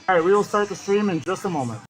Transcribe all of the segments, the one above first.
All right, we will start the stream in just a moment.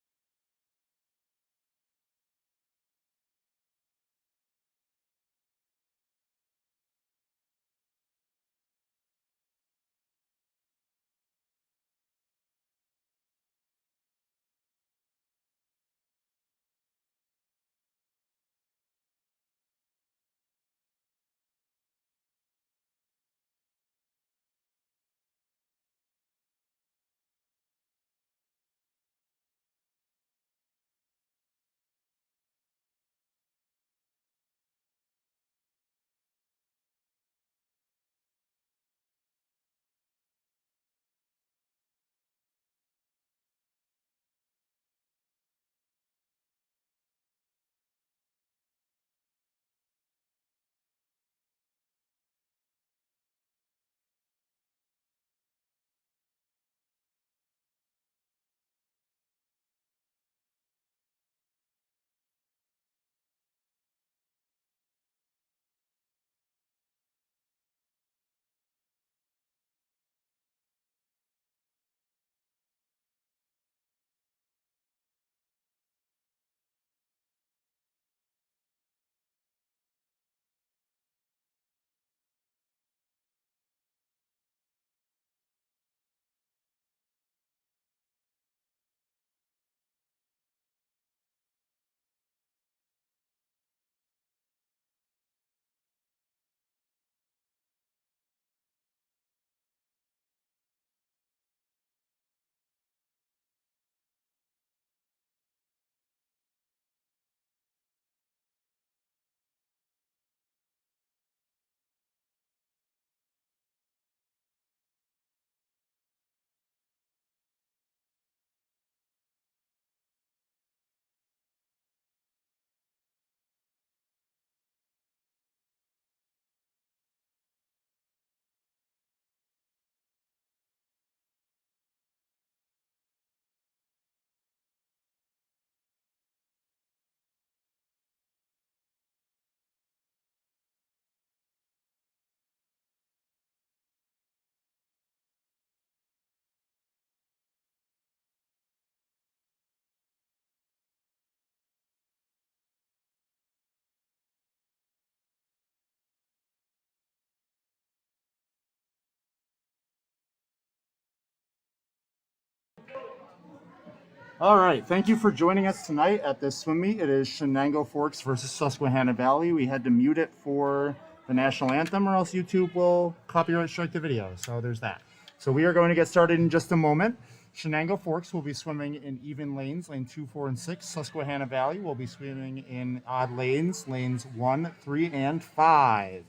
All right, thank you for joining us tonight at this swim meet. It is Chenango Forks versus Susquehanna Valley. We had to mute it for the national anthem or else YouTube will copyright strike the video. So there's that. So we are going to get started in just a moment. Shenango Forks will be swimming in even lanes, lane 2, 4, and 6. Susquehanna Valley will be swimming in odd lanes, lanes 1, 3, and 5.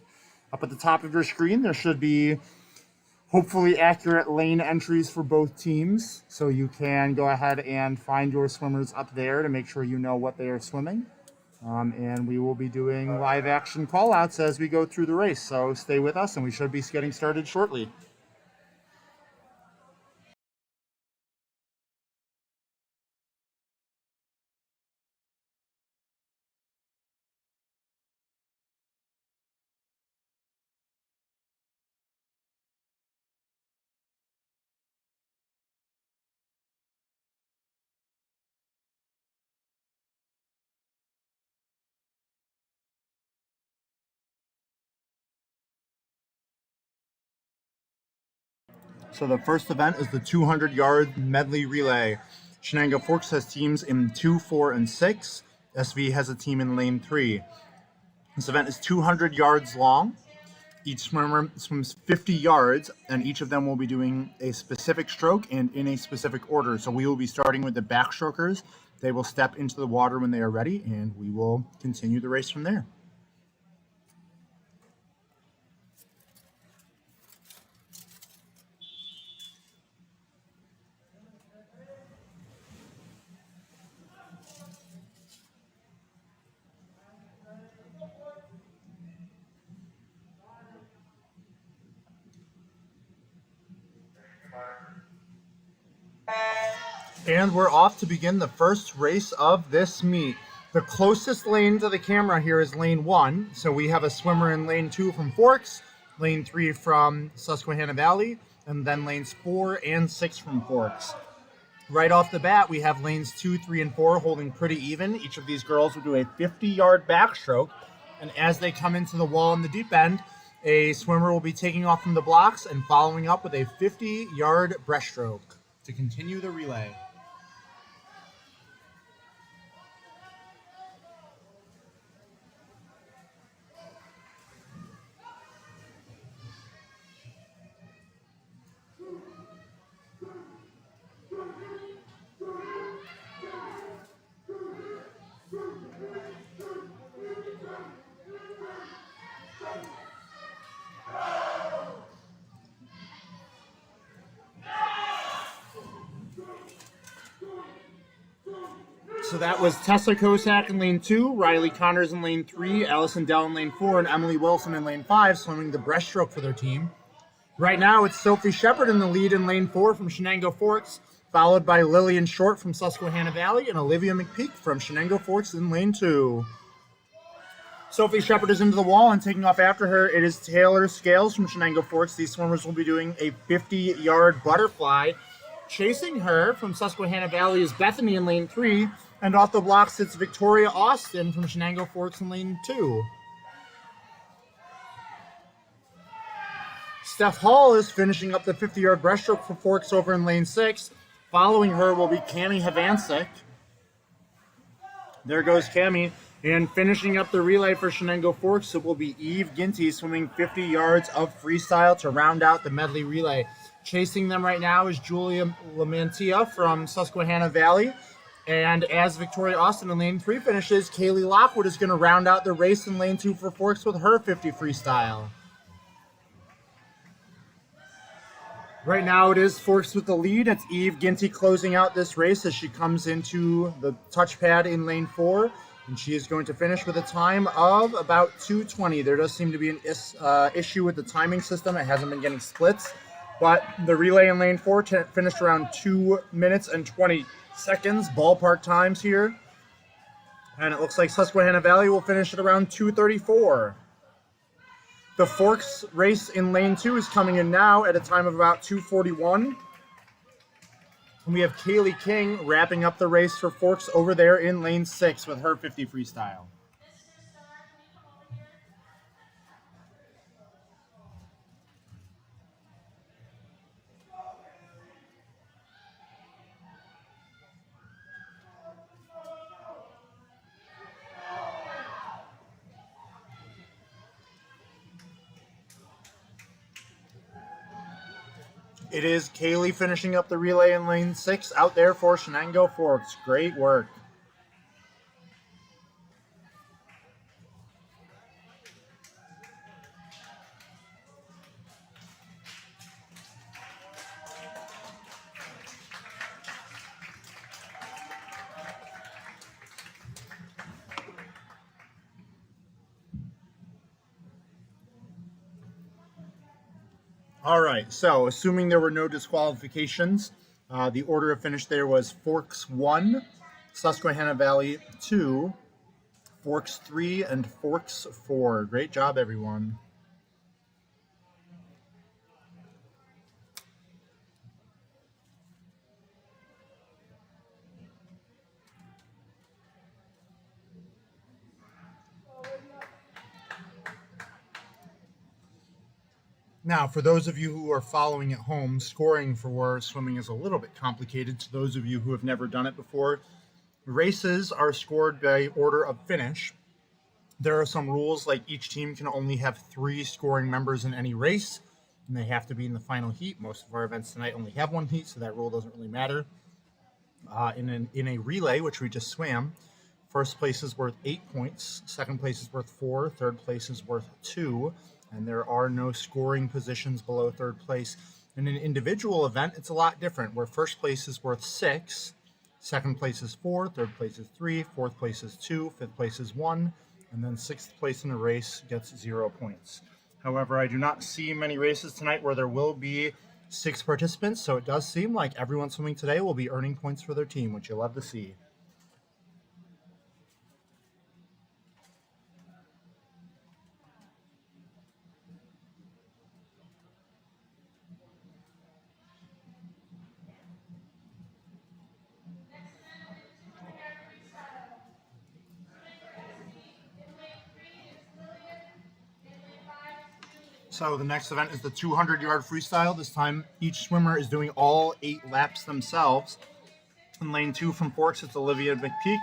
Up at the top of your screen, there should be hopefully accurate lane entries for both teams. So you can go ahead and find your swimmers up there to make sure you know what they are swimming. And we will be doing live action call outs as we go through the race. So stay with us and we should be getting started shortly. So the first event is the 200-yard medley relay. Chenango Forks has teams in 2, 4, and 6. SV has a team in lane 3. This event is 200 yards long. Each swimmer swims 50 yards, and each of them will be doing a specific stroke and in a specific order. So we will be starting with the backstrokers. They will step into the water when they are ready, and we will continue the race from there. And we're off to begin the first race of this meet. The closest lane to the camera here is lane 1. So we have a swimmer in lane 2 from Forks, lane 3 from Susquehanna Valley, and then lanes 4 and 6 from Forks. Right off the bat, we have lanes 2, 3, and 4 holding pretty even. Each of these girls will do a 50-yard backstroke. And as they come into the wall in the deep end, a swimmer will be taking off from the blocks and following up with a 50-yard breaststroke to continue the relay. So that was Tessa Kosak in lane 2, Riley Connors in lane 3, Allison Dell in lane 4, and Emily Wilson in lane 5, swimming the breaststroke for their team. Right now, it's Sophie Shepard in the lead in lane 4 from Chenango Forks, followed by Lillian Short from Susquehanna Valley and Olivia McPeak from Chenango Forks in lane 2. Sophie Shepard is into the wall, and taking off after her, it is Taylor Scales from Chenango Forks. These swimmers will be doing a 50-yard butterfly. Chasing her from Susquehanna Valley is Bethany in lane 3, and off the blocks, it's Victoria Austin from Chenango Forks in lane 2. Steph Hall is finishing up the 50-yard breaststroke for Forks over in lane 6. Following her will be Cami Havancic. There goes Cami. And finishing up the relay for Chenango Forks, it will be Eve Ginty swimming 50 yards of freestyle to round out the medley relay. Chasing them right now is Julia Lamantia from Susquehanna Valley. And as Victoria Austin in lane 3 finishes, Kaylee Lockwood is going to round out the race in lane 2 for Forks with her 50 freestyle. Right now it is Forks with the lead. It's Eve Ginty closing out this race as she comes into the touchpad in lane 4. And she is going to finish with a time of about 2:20. There does seem to be an issue with the timing system. It hasn't been getting splits. But the relay in lane 4 finished around 2 minutes and 20 seconds, ballpark times here. And it looks like Susquehanna Valley will finish at around 2:34. The Forks race in lane 2 is coming in now at a time of about 2:41. And we have Kaylee King wrapping up the race for Forks over there in lane 6 with her 50 freestyle. It is Kaylee finishing up the relay in lane 6 out there for Chenango Forks. Great work. All right, so assuming there were no disqualifications, the order of finish there was Forks 1, Susquehanna Valley 2, Forks 3, and Forks 4. Great job, everyone. Now, for those of you who are following at home, scoring for swimming is a little bit complicated. To those of you who have never done it before, races are scored by order of finish. There are some rules, like each team can only have 3 scoring members in any race, and they have to be in the final heat. Most of our events tonight only have 1 heat, so that rule doesn't really matter. In a relay, which we just swam, first place is worth 8 points, second place is worth 4, third place is worth 2, and there are no scoring positions below third place. In an individual event, it's a lot different, where first place is worth 6, second place is 4, third place is 3, fourth place is 2, fifth place is 1, and then sixth place in a race gets 0 points. However, I do not see many races tonight where there will be 6 participants, so it does seem like everyone swimming today will be earning points for their team, which you'll love to see. So the next event is the 200-yard freestyle. This time, each swimmer is doing all 8 laps themselves. In lane 2 from Forks, it's Olivia McPeak.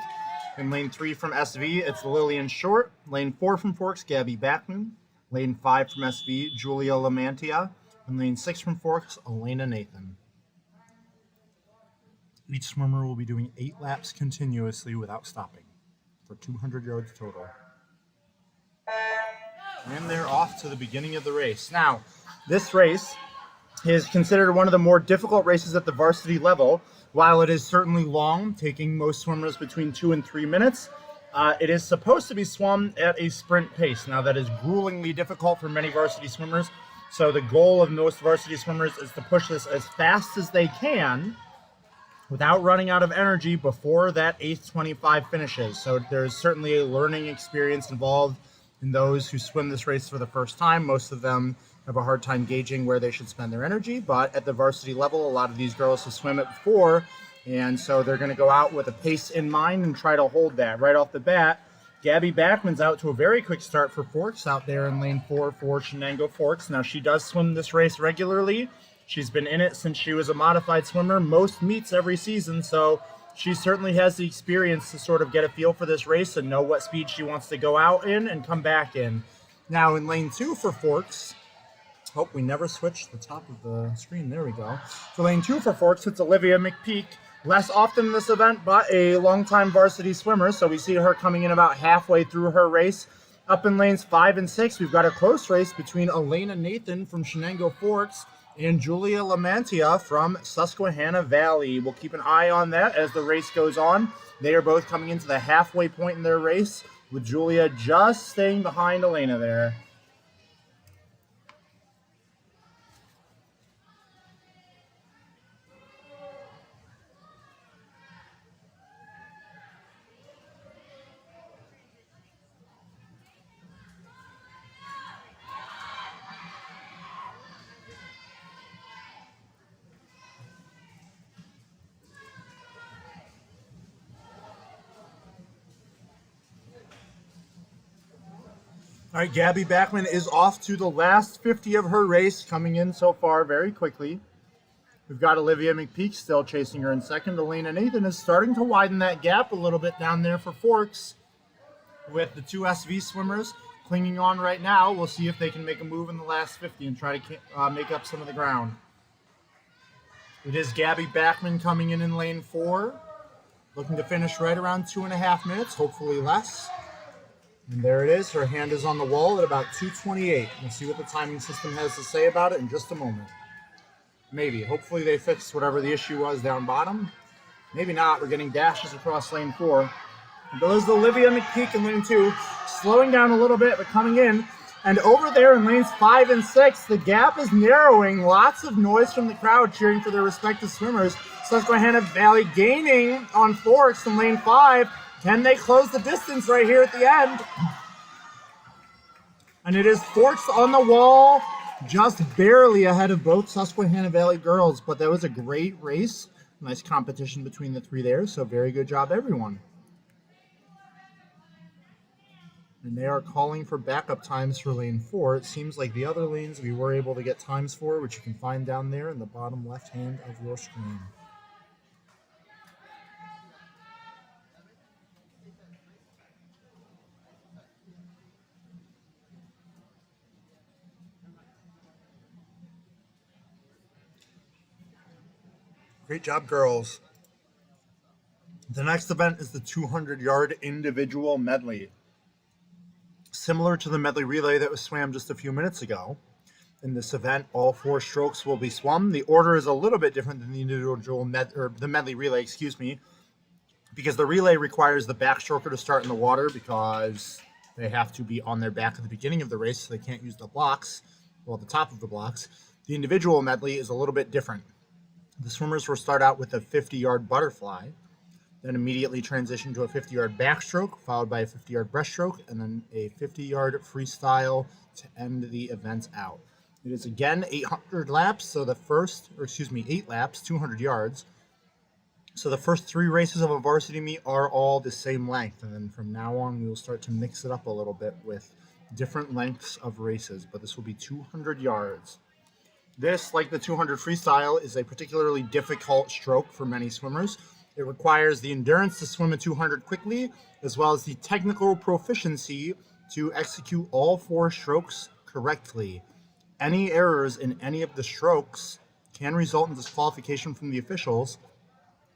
In lane 3 from SV, it's Lillian Short. Lane 4 from Forks, Gabby Backman. Lane 5 from SV, Julia Lamantia. And lane 6 from Forks, Elena Nathan. Each swimmer will be doing 8 laps continuously without stopping for 200 yards total. And they're off to the beginning of the race. Now, this race is considered one of the more difficult races at the varsity level. While it is certainly long, taking most swimmers between 2 and 3 minutes, it is supposed to be swum at a sprint pace. Now, that is gruelingly difficult for many varsity swimmers. So the goal of most varsity swimmers is to push this as fast as they can without running out of energy before that 8:25 finishes. So there's certainly a learning experience involved in those who swim this race for the first time. Most of them have a hard time gauging where they should spend their energy, but at the varsity level, a lot of these girls have swum it before, and so they're going to go out with a pace in mind and try to hold that right off the bat. Gabby Backman's out to a very quick start for Forks out there in lane 4 for Chenango Forks. Now, she does swim this race regularly. She's been in it since she was a modified swimmer, most meets every season, so she certainly has the experience to sort of get a feel for this race and know what speed she wants to go out in and come back in. Now in lane 2 for Forks, hope we never switched the top of the screen. There we go. For lane 2 for Forks, it's Olivia McPeak. Less often in this event, but a longtime varsity swimmer, so we see her coming in about halfway through her race. Up in lanes 5 and 6, we've got a close race between Elena Nathan from Chenango Forks and Julia Lamantia from Susquehanna Valley. We'll keep an eye on that as the race goes on. They are both coming into the halfway point in their race, with Julia just staying behind Elena there. All right, Gabby Backman is off to the last 50 of her race, coming in so far very quickly. We've got Olivia McPeak still chasing her in second. Elena Nathan is starting to widen that gap a little bit down there for Forks, with the 2 SV swimmers clinging on right now. We'll see if they can make a move in the last 50 and try to make up some of the ground. It is Gabby Backman coming in lane 4, looking to finish right around 2.5 minutes, hopefully less. And there it is. Her hand is on the wall at about 2:28. We'll see what the timing system has to say about it in just a moment. Maybe. Hopefully they fixed whatever the issue was down bottom. Maybe not. We're getting dashes across lane 4. But there's Olivia McPeak in lane 2, slowing down a little bit, but coming in. And over there in lanes 5 and 6, the gap is narrowing. Lots of noise from the crowd cheering for their respective swimmers. Susquehanna Valley gaining on Forks in lane 5. Can they close the distance right here at the end? And it is Forks on the wall, just barely ahead of both Susquehanna Valley girls. But that was a great race. Nice competition between the 3 there, so very good job, everyone. And they are calling for backup times for lane 4. It seems like the other lanes we were able to get times for, which you can find down there in the bottom left hand of your screen. Great job, girls. The next event is the 200-yard individual medley. Similar to the medley relay that was swam just a few minutes ago, in this event, all 4 strokes will be swum. The order is a little bit different than the individual the medley relay, because the relay requires the backstroker to start in the water because they have to be on their back at the beginning of the race, so they can't use the blocks, well, the top of the blocks. The individual medley is a little bit different. The swimmers will start out with a 50-yard butterfly, then immediately transition to a 50-yard backstroke, followed by a 50-yard breaststroke, and then a 50-yard freestyle to end the event out. It is again 800 laps, so 8 laps, 200 yards. So the first 3 races of a varsity meet are all the same length, and then from now on we will start to mix it up a little bit with different lengths of races, but this will be 200 yards. This, like the 200 freestyle, is a particularly difficult stroke for many swimmers. It requires the endurance to swim a 200 quickly, as well as the technical proficiency to execute all 4 strokes correctly. Any errors in any of the strokes can result in disqualification from the officials.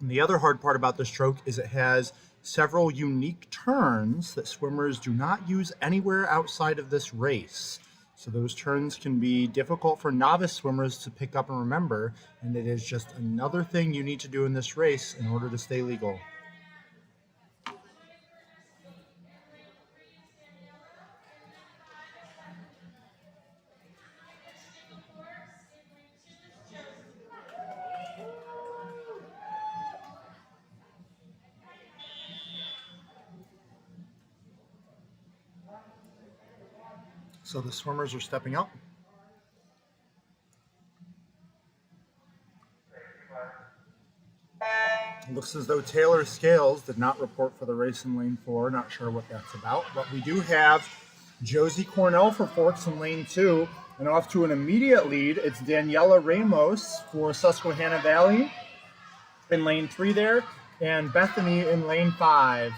And the other hard part about this stroke is it has several unique turns that swimmers do not use anywhere outside of this race. So those turns can be difficult for novice swimmers to pick up and remember, and it is just another thing you need to do in this race in order to stay legal. So the swimmers are stepping up. It looks as though Taylor Scales did not report for the race in lane 4. Not sure what that's about. But we do have Josie Cornell for Forks in lane 2. And off to an immediate lead, it's Daniela Ramos for Susquehanna Valley in lane 3 there. And Bethany in lane 5.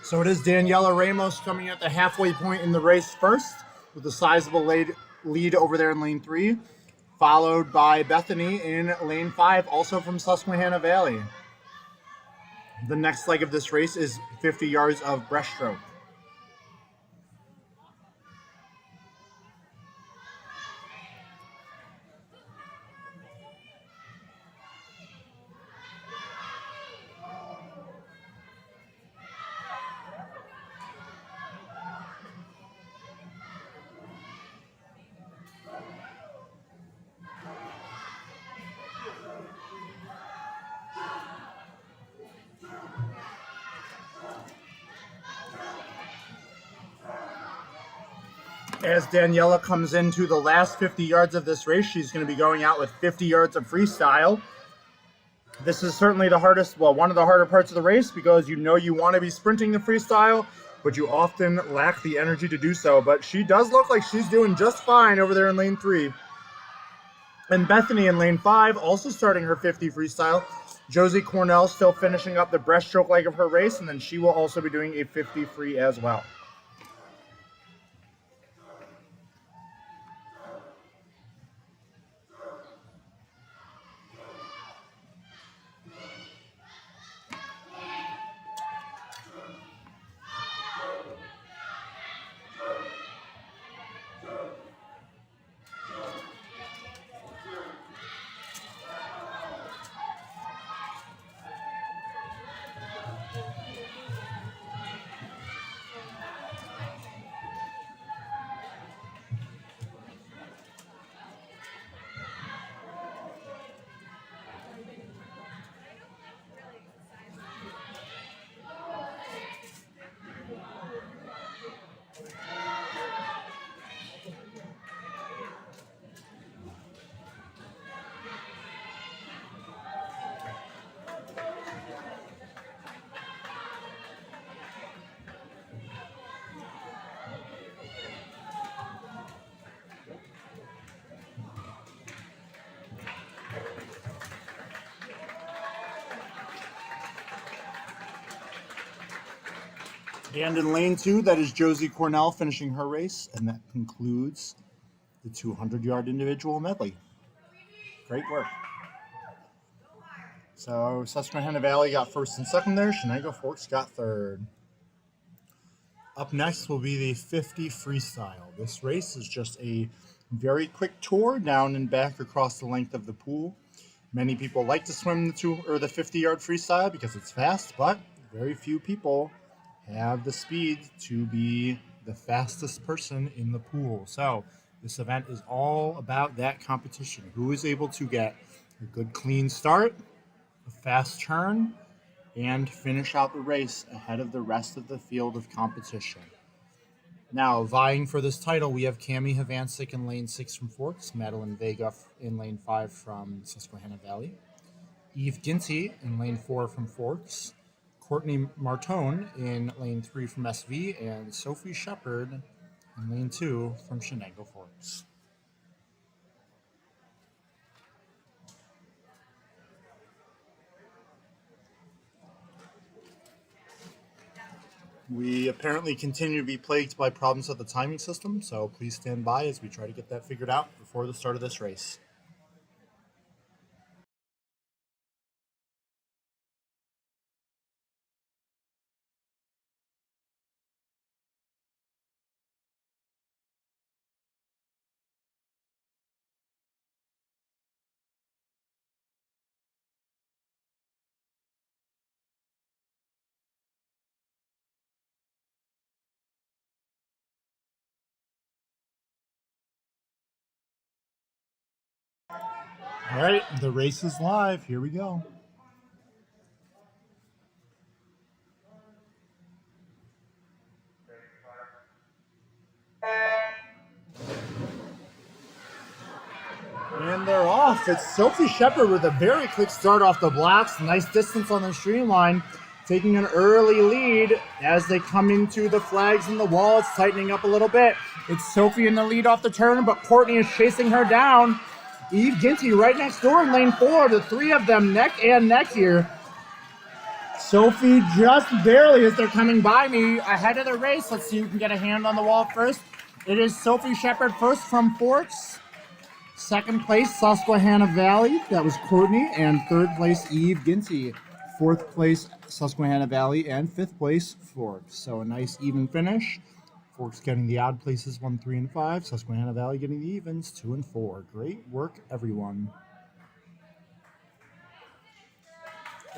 So it is Daniela Ramos coming at the halfway point in the race first with a sizable lead over there in lane 3, followed by Bethany in lane 5, also from Susquehanna Valley. The next leg of this race is 50 yards of breaststroke. As Daniela comes into the last 50 yards of this race, she's going to be going out with 50 yards of freestyle. This is certainly the hardest, well, one of the harder parts of the race because you know you want to be sprinting the freestyle, but you often lack the energy to do so. But she does look like she's doing just fine over there in lane 3. And Bethany in lane 5, also starting her 50 freestyle. Josie Cornell still finishing up the breaststroke leg of her race, and then she will also be doing a 50 free as well. And in lane 2, that is Josie Cornell finishing her race, and that concludes the 200-yard individual medley. Great work. So Susquehanna Valley got first and second there. Chenango Forks got third. Up next will be the 50 freestyle. This race is just a very quick tour down and back across the length of the pool. Many people like to swim the 50-yard freestyle because it's fast, but very few people have the speed to be the fastest person in the pool. So this event is all about that competition. Who is able to get a good clean start, a fast turn, and finish out the race ahead of the rest of the field of competition. Now, vying for this title, we have Cami Havancic in lane 6 from Forks, Madeline Vega in lane 5 from Susquehanna Valley, Eve Ginty in lane 4 from Forks, Courtney Martone in lane 3 from SV, and Sophie Shepard in lane 2 from Chenango Forks. We apparently continue to be plagued by problems with the timing system, so please stand by as we try to get that figured out before the start of this race. All right, the race is live. Here we go. And they're off. It's Sophie Shepard with a very quick start off the blocks. Nice distance on the streamline, taking an early lead as they come into the flags and the wall. It's tightening up a little bit. It's Sophie in the lead off the turn, but Courtney is chasing her down. Eve Ginty right next door in lane 4. The three of them neck and neck here. Sophie just barely as they're coming by me ahead of the race. Let's see who can get a hand on the wall first. It is Sophie Shepard first from Forks. Second place, Susquehanna Valley. That was Courtney. And third place, Eve Ginty. Fourth place, Susquehanna Valley. And fifth place, Forks. So a nice even finish. Forks getting the odd places 1, 3, and 5. Susquehanna Valley getting the evens 2 and 4. Great work, everyone.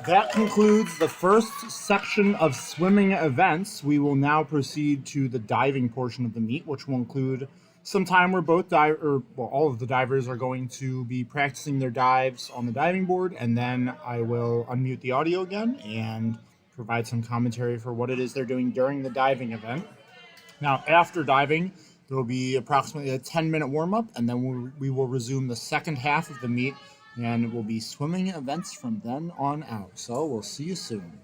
That concludes the first section of swimming events. We will now proceed to the diving portion of the meet, which will include some time where all of the divers are going to be practicing their dives on the diving board, and then I will unmute the audio again and provide some commentary for what it is they're doing during the diving event. Now, after diving, there will be approximately a 10-minute warm-up, and then we will resume the second half of the meet, and it will be swimming events from then on out. So we'll see you soon.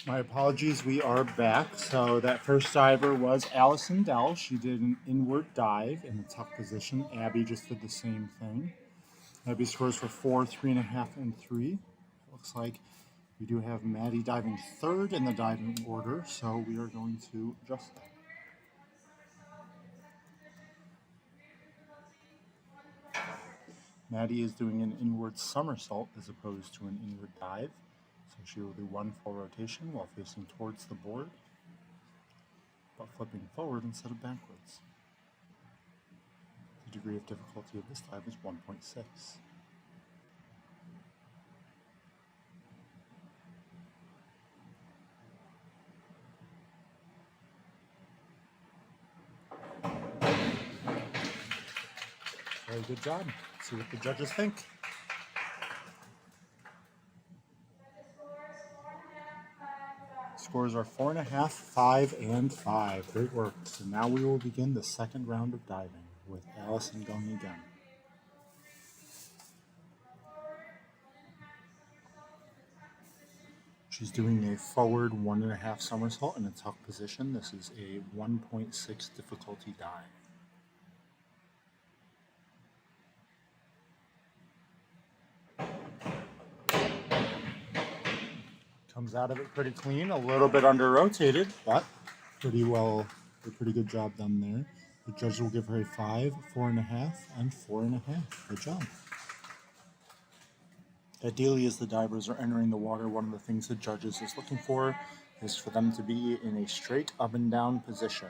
My apologies, we are back. So that first diver was Allison Dell. She did an inward dive in the tuck position. Abby just did the same thing. Abby scores for 4, 3.5, and 3. Looks like we do have Maddie diving third in the diving order, so we are going to adjust that. Maddie is doing an inward somersault as opposed to an inward dive. So she will do one full rotation while facing towards the board, but flipping forward instead of backwards. The degree of difficulty of this dive is 1.6. Very good job. Let's see what the judges think. Scores are 4.5, 5, and 5. Great work. So now we will begin the second round of diving with Allison going again. She's doing a forward 1.5 somersault in a tuck position. This is a 1.6 difficulty dive. Comes out of it pretty clean, a little bit under rotated, but pretty good job done there. The judges will give her a 5, 4.5, and 4.5. Good job. Ideally, as the divers are entering the water, one of the things the judges is looking for is for them to be in a straight up and down position.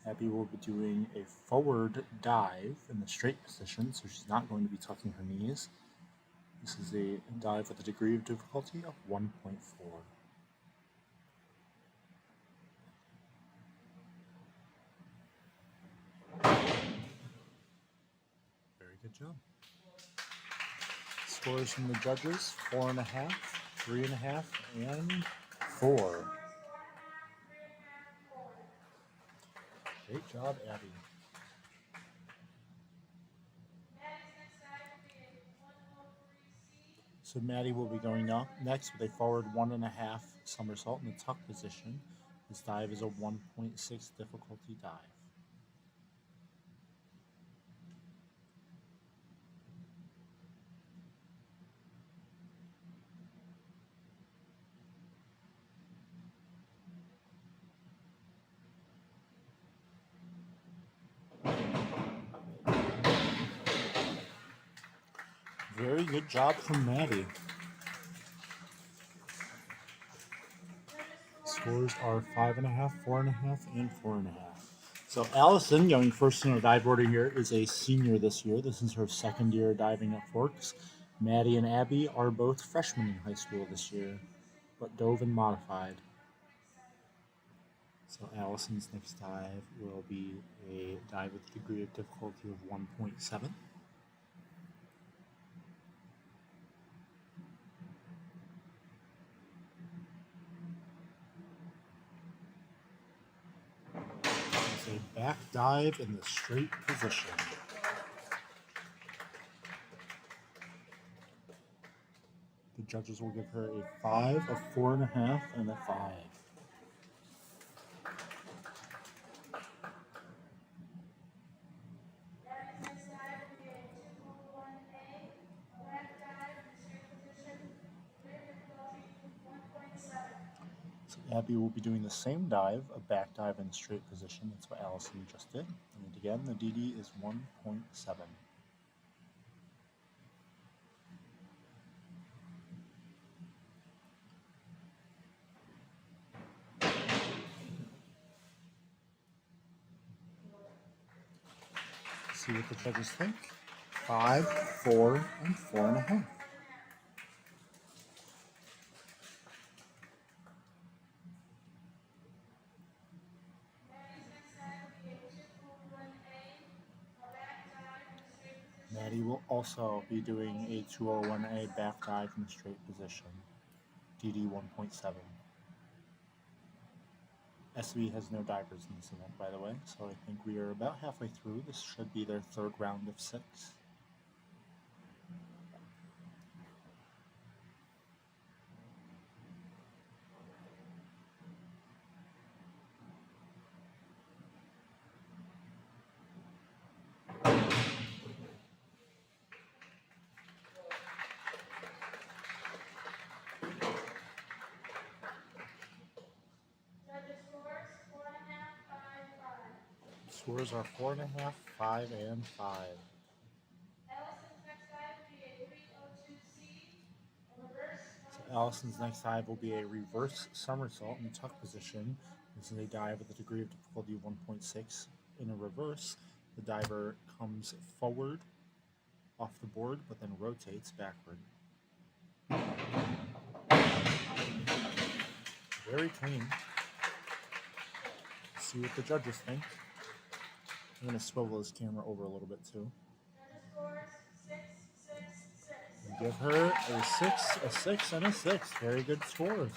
Abby will be doing a forward dive in the straight position, so she's not going to be tucking her knees. This is a dive with a degree of difficulty of 1.4. Very good job. Scores from the judges, 4.5, 3.5, and 4. Great job, Abby. So Maddie will be going up next with a forward 1.5 somersault in the tuck position. This dive is a 1.6 difficulty dive. Very good job from Maddie. Scores are 5.5, 4.5, and 4.5. So Allison, going first in our dive order here, is a senior this year. This is her second year diving at Forks. Maddie and Abby are both freshmen in high school this year, but dove and modified. So Allison's next dive will be a dive with a degree of difficulty of 1.7. It's a back dive in the straight position. The judges will give her a 5, a 4.5, and a 5. So Abby will be doing the same dive, a back dive in a straight position. That's what Allison just did. And again, the DD is 1.7. See what the judges think. 5, 4, and 4.5. Maddie will also be doing a 201A back dive in the straight position, DD 1.7. SB has no divers in this event, by the way, so I think we are about halfway through. This should be their third round of 6. Scores are 4.5, 5, and 5. So Allison's next dive will be a reverse somersault in the tuck position. This is a dive with a degree of difficulty 1.6. In a reverse, the diver comes forward off the board, but then rotates backward. Very clean. Let's see what the judges think. I'm going to swivel this camera over a little bit too. And give her a 6, a 6, and a 6. Very good scores.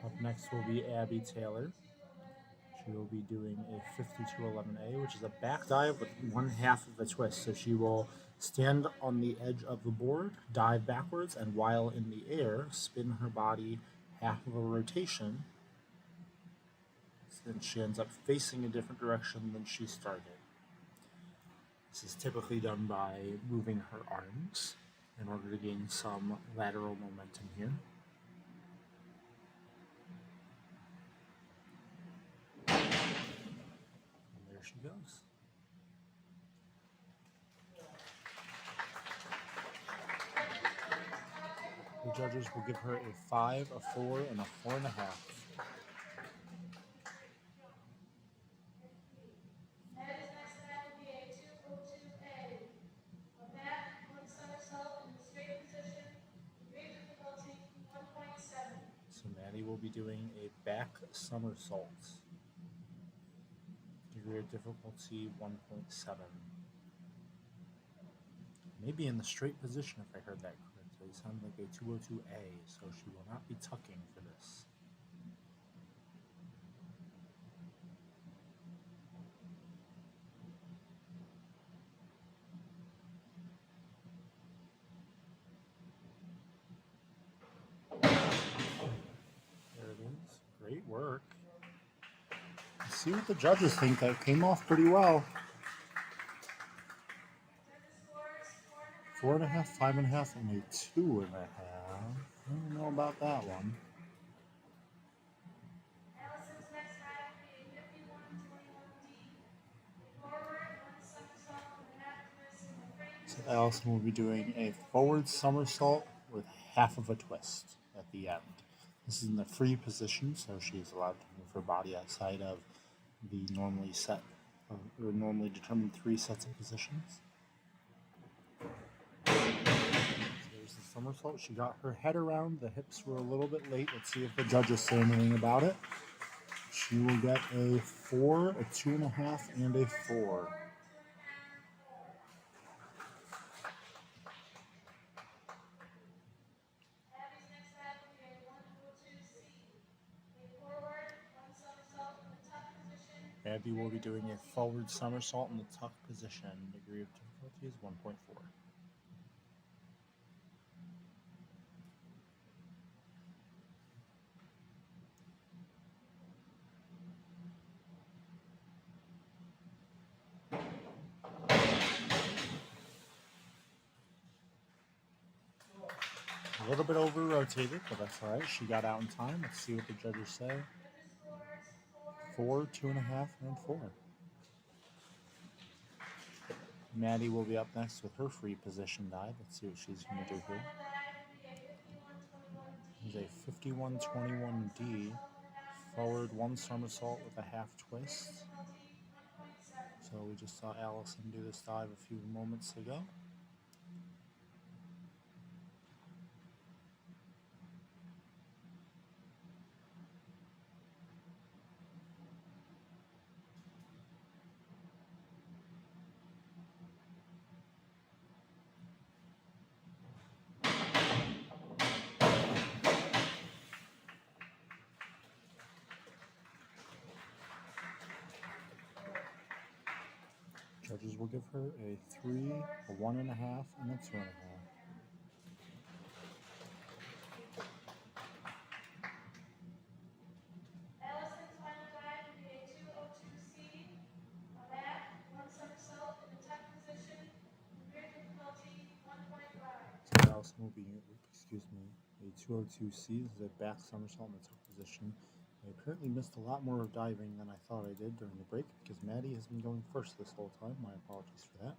Up next will be Abby Taylor. She will be doing a 5211A, which is a back dive with 1/2 of a twist. So she will stand on the edge of the board, dive backwards, and while in the air, spin her body 1/2 of a rotation. So then she ends up facing a different direction than she started. This is typically done by moving her arms in order to gain some lateral momentum here. She goes. The judges will give her a 5, a 4, and a 4.5. So Maddie will be doing a back somersault. Degree of difficulty 1.7. Maybe in the straight position if I heard that correctly. It sounded like a 202A, so she will not be tucking for this. There it is. Great work. Let's see what the judges think. That came off pretty well. 4.5, 5.5, and a 2.5. I don't know about that one. So Allison will be doing a forward somersault with 1/2 of a twist at the end. This is in the free position, so she's allowed to move her body outside of the normally set or normally determined 3 sets of positions. There's the somersault. She got her head around. The hips were a little bit late. Let's see if the judges say anything about it. She will get a 4, a 2.5, and a 4. Abby will be doing a forward somersault in the tuck position. Degree of difficulty is 1.4. A little bit over rotated, but that's all right. She got out in time. Let's see what the judges say. 4, 2.5, and 4. Maddie will be up next with her free position dive. Let's see what she's going to do here. There's a 5121D forward 1 somersault with a 1/2 twist. So we just saw Allison do this dive a few moments ago. Judges will give her a 3, a 1.5, and a 2.5. Allison's final dive will be a 202C, a back, 1 somersault in the tuck position, degree of difficulty 1.5. So Allison will be, excuse me, a 202C. This is a back somersault in the tuck position. I apparently missed a lot more diving than I thought I did during the break because Maddie has been going first this whole time. My apologies for that.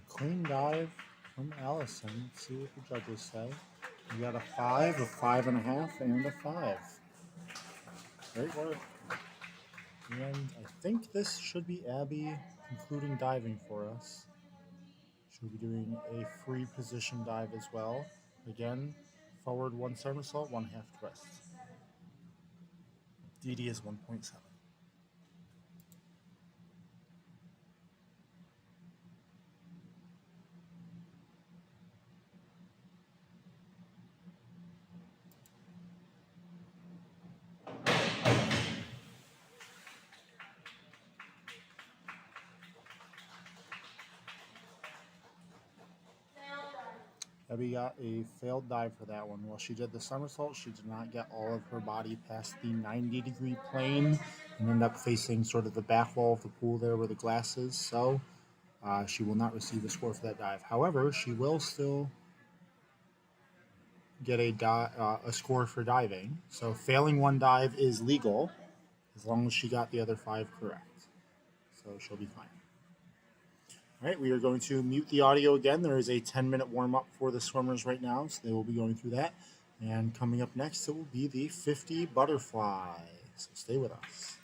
Clean dive from Allison. Let's see what the judges say. We got a 5, a 5.5, and a 5. Great work. And I think this should be Abby concluding diving for us. She'll be doing a free position dive as well. Again, forward 1 somersault, 1 half twist. DD is 1.7. Abby got a failed dive for that one. While she did the somersault, she did not get all of her body past the 90-degree plane and ended up facing sort of the back wall of the pool there where the glass is. So she will not receive a score for that dive. However, she will still get a score for diving. So failing one dive is legal as long as she got the other 5 correct. So she'll be fine. All right, we are going to mute the audio again. There is a 10-minute warm-up for the swimmers right now, so they will be going through that. And coming up next, it will be the 50 butterfly. So stay with us.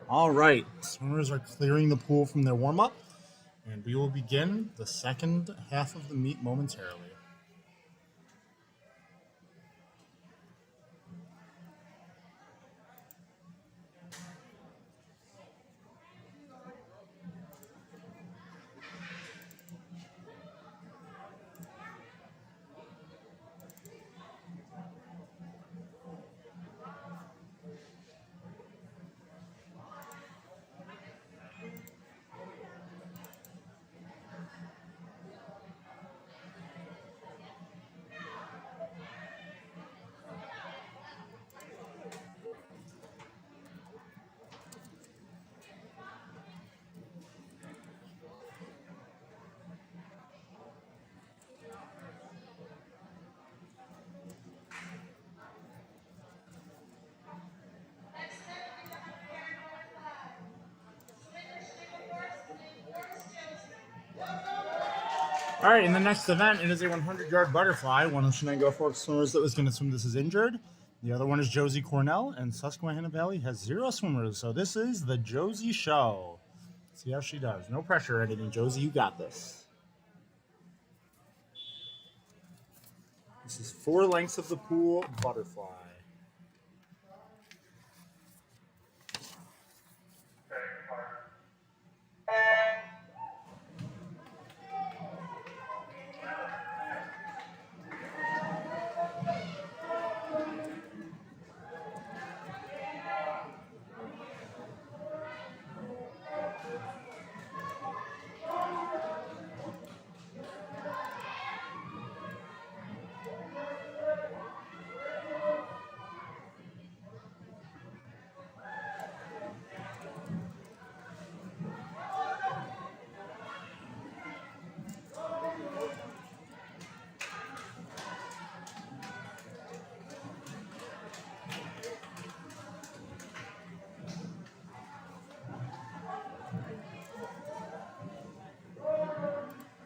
All right, swimmers are clearing the pool from their warm-up, and we will begin the second half of the meet momentarily. All right, in the next event, it is a 100-yard butterfly. One of Chenango Forks swimmers that was going to swim this is injured. The other one is Josie Cornell, and Susquehanna Valley has 0 swimmers. So this is the Josie show. See how she does. No pressure or anything, Josie. You got this. This is 4 lengths of the pool butterfly.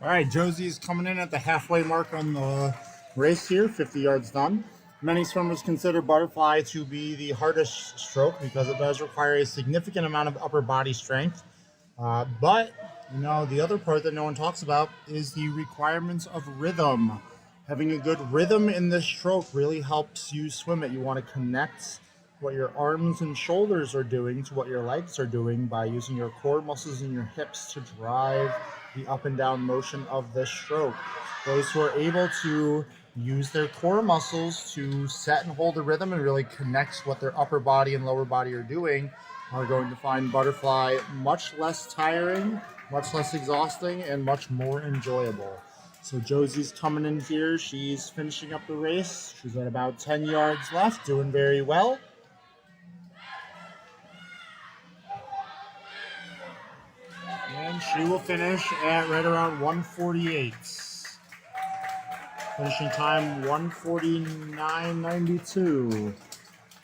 All right, Josie's coming in at the halfway mark on the race here, 50 yards done. Many swimmers consider butterfly to be the hardest stroke because it does require a significant amount of upper body strength. But, you know, the other part that no one talks about is the requirements of rhythm. Having a good rhythm in this stroke really helps you swim it. You want to connect what your arms and shoulders are doing to what your legs are doing by using your core muscles and your hips to drive the up and down motion of this stroke. Those who are able to use their core muscles to set and hold the rhythm and really connect what their upper body and lower body are doing are going to find butterfly much less tiring, much less exhausting, and much more enjoyable. So Josie's coming in here. She's finishing up the race. She's at about 10 yards left, doing very well. And she will finish at right around 148. Finishing time 149.92.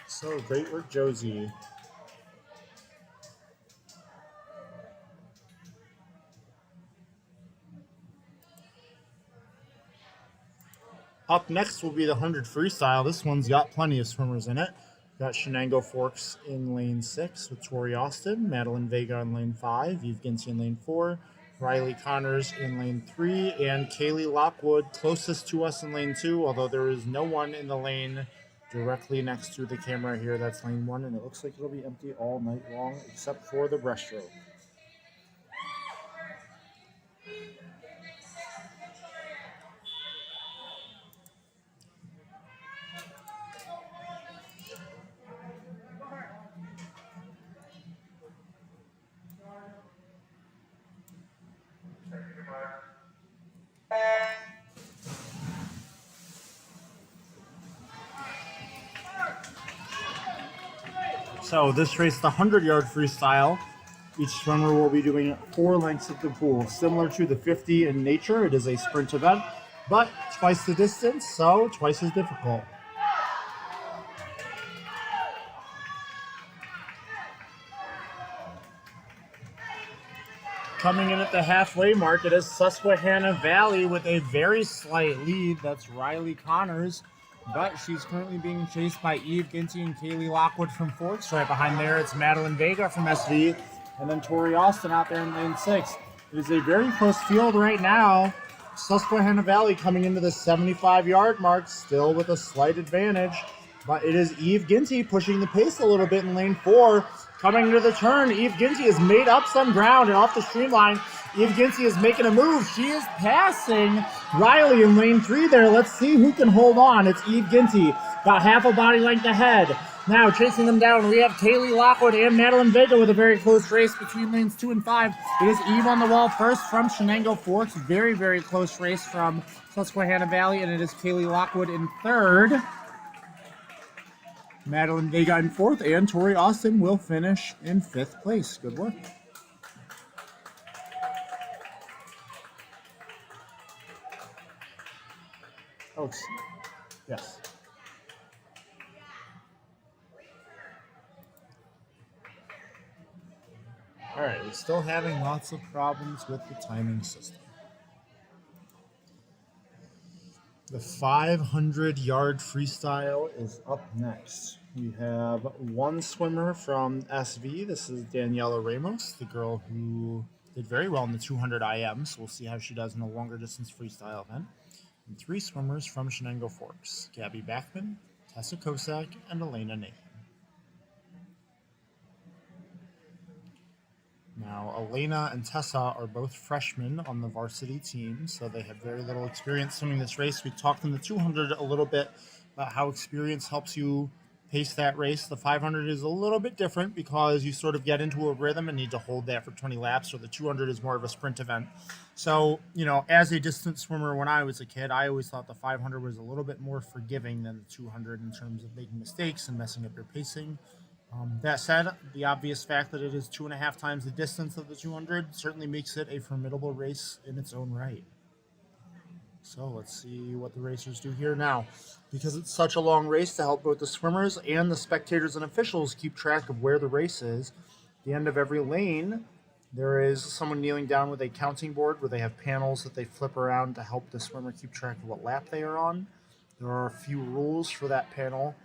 So great work, Josie. Up next will be the 100 freestyle. This one's got plenty of swimmers in it. Got Chenango Forks in lane 6 with Tori Austin, Madeline Vega in lane 5, Eve Ginty in lane 4, Riley Connors in lane 3, and Kaylee Lockwood closest to us in lane 2, although there is no one in the lane directly next to the camera here. That's lane 1, and it looks like it'll be empty all night long except for the breaststroke. So this race, the 100-yard freestyle, each swimmer will be doing 4 lengths of the pool. Similar to the 50 in nature, it is a sprint event, but twice the distance, so twice as difficult. Coming in at the halfway mark, it is Susquehanna Valley with a very slight lead. That's Riley Connors but she's currently being chased by Eve Ginty and Kaylee Lockwood from Forks. Right behind there, it's Madeline Vega from SV, and then Tori Austin out there in lane 6. It is a very close field right now. Susquehanna Valley coming into the 75-yard mark, still with a slight advantage, but it is Eve Ginty pushing the pace a little bit in lane 4. Coming to the turn, Eve Ginty has made up some ground, and off the streamline, Eve Ginty is making a move. She is passing Riley in lane 3 there. Let's see who can hold on. It's Eve Ginty, about half a body length ahead. Now chasing them down, we have Kaylee Lockwood and Madeline Vega with a very close race between lanes 2 and 5. It is Eve on the wall first from Chenango Forks. Very, very close race from Susquehanna Valley, and it is Kaylee Lockwood in 3rd. Madeline Vega in 4th, and Tori Austin will finish in 5th place. Good work. Oh, yes. All right, we're still having lots of problems with the timing system. The 500-yard freestyle is up next. We have one swimmer from SV. This is Daniela Ramos, the girl who did very well in the 200 IM, so we'll see how she does in a longer distance freestyle event. And 3 swimmers from Chenango Forks, Gabby Backman, Tessa Kosak, and Elena Nathan. Now, Elena and Tessa are both freshmen on the varsity team, so they have very little experience swimming this race. We talked in the 200 a little bit about how experience helps you pace that race. The 500 is a little bit different because you sort of get into a rhythm and need to hold that for 20 laps, so the 200 is more of a sprint event. So, you know, as a distance swimmer when I was a kid, I always thought the 500 was a little bit more forgiving than the 200 in terms of making mistakes and messing up your pacing. That said, the obvious fact that it is 2.5 times the distance of the 200 certainly makes it a formidable race in its own right. So let's see what the racers do here now. Because it's such a long race, to help both the swimmers and the spectators and officials keep track of where the race is, at the end of every lane, there is someone kneeling down with a counting board where they have panels that they flip around to help the swimmer keep track of what lap they are on. There are a few rules for that panel.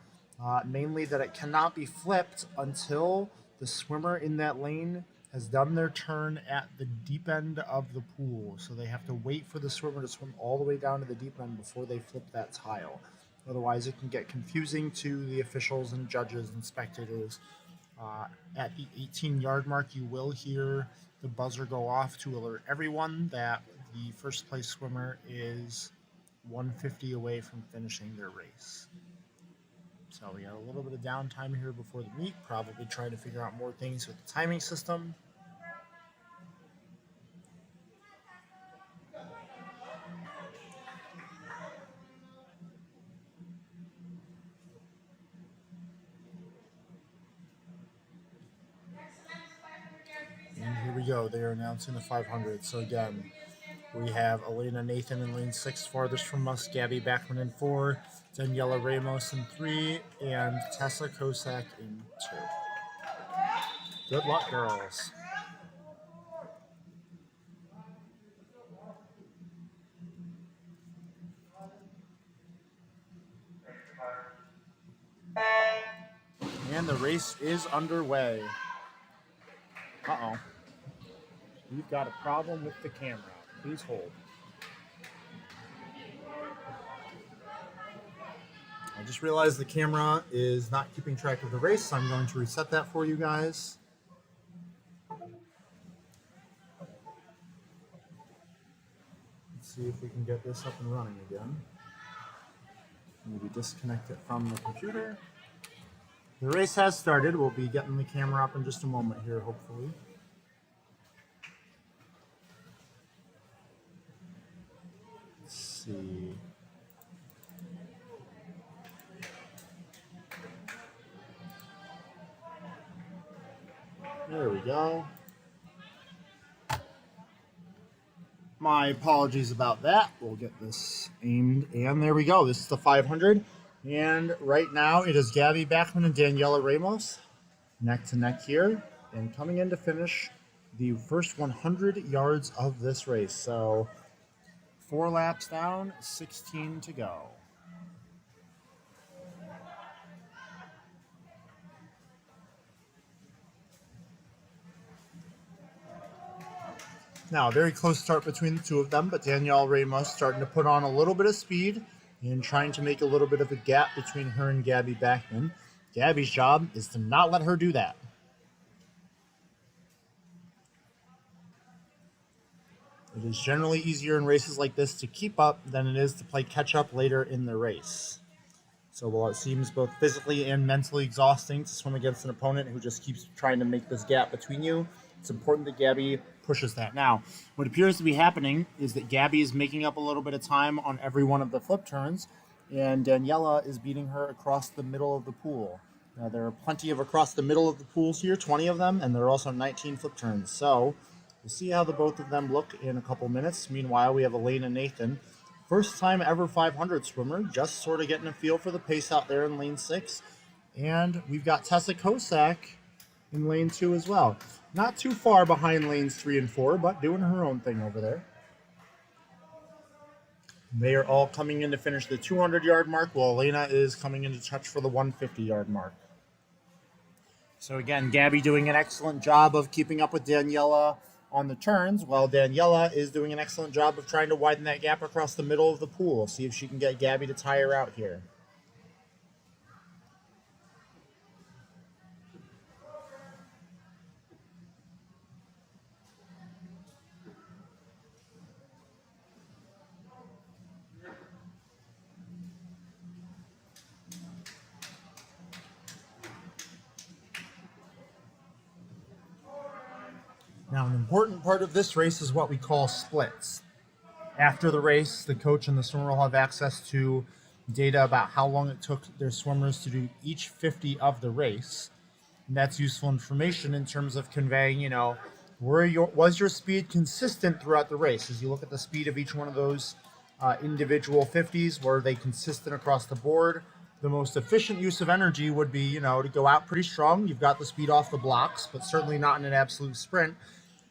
Mainly that it cannot be flipped until the swimmer in that lane has done their turn at the deep end of the pool. So they have to wait for the swimmer to swim all the way down to the deep end before they flip that tile. Otherwise, it can get confusing to the officials and judges and spectators. At the 18-yard mark, you will hear the buzzer go off to alert everyone that the first place swimmer is 150 away from finishing their race. So we got a little bit of downtime here before the meet, probably trying to figure out more things with the timing system. And here we go, they are announcing the 500. So again, we have Elena Nathan in lane 6, farthest from us, Gabby Backman in 4, Daniela Ramos in 3, and Tessa Kosak in 2. Good luck, girls. And the race is underway. Uh-oh. We've got a problem with the camera. Please hold. I just realized the camera is not keeping track of the race, so I'm going to reset that for you guys. Let's see if we can get this up and running again. Maybe disconnect it from the computer. The race has started. We'll be getting the camera up in just a moment here, hopefully. Let's see. There we go. My apologies about that. We'll get this aimed, and there we go. This is the 500, and right now it is Gabby Backman and Daniela Ramos neck to neck here, and coming in to finish the first 100 yards of this race. So 4 laps down, 16 to go. Now, a very close start between the two of them, but Danielle Ramos starting to put on a little bit of speed and trying to make a little bit of a gap between her and Gabby Backman. Gabby's job is to not let her do that. It is generally easier in races like this to keep up than it is to play catch up later in the race. So while it seems both physically and mentally exhausting to swim against an opponent who just keeps trying to make this gap between you, it's important that Gabby pushes that. Now, what appears to be happening is that Gabby is making up a little bit of time on every one of the flip turns, and Daniela is beating her across the middle of the pool. Now, there are plenty of across the middle of the pools here, 20 of them, and there are also 19 flip turns. So we'll see how the both of them look in a couple minutes. Meanwhile, we have Elena Nathan, first time ever 500 swimmer, just sort of getting a feel for the pace out there in lane 6. And we've got Tessa Kosak in lane 2 as well. Not too far behind lanes 3 and 4, but doing her own thing over there. They are all coming in to finish the 200-yard mark, while Elena is coming in to touch for the 150-yard mark. So again, Gabby doing an excellent job of keeping up with Daniela on the turns, while Daniela is doing an excellent job of trying to widen that gap across the middle of the pool. See if she can get Gabby to tie her out here. Now, an important part of this race is what we call splits. After the race, the coach and the swimmer will have access to data about how long it took their swimmers to do each 50 of the race. And that's useful information in terms of conveying, was your speed consistent throughout the race? As you look at the speed of each one of those individual 50s, were they consistent across the board? The most efficient use of energy would be, to go out pretty strong. You've got the speed off the blocks, but certainly not in an absolute sprint.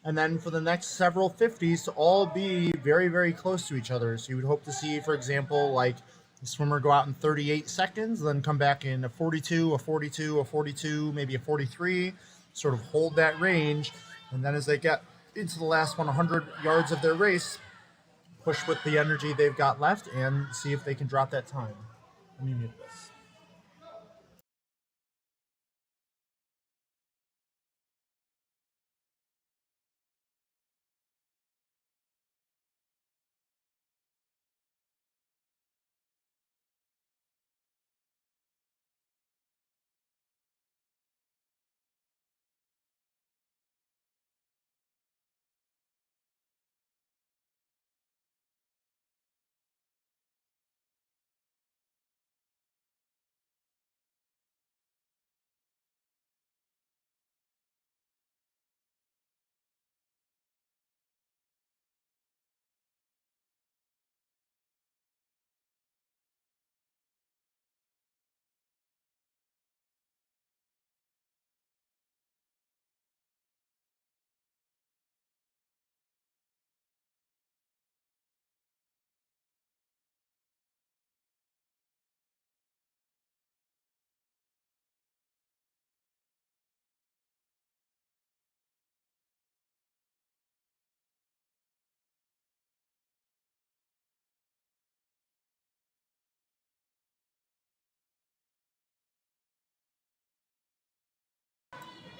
And then for the next several 50s to all be very, very close to each other. So you would hope to see, for example, like the swimmer go out in 38 seconds, then come back in a 42, a 42, a 42, maybe a 43, sort of hold that range. And then as they get into the last 100 yards of their race, push with the energy they've got left and see if they can drop that time. Let me mute this.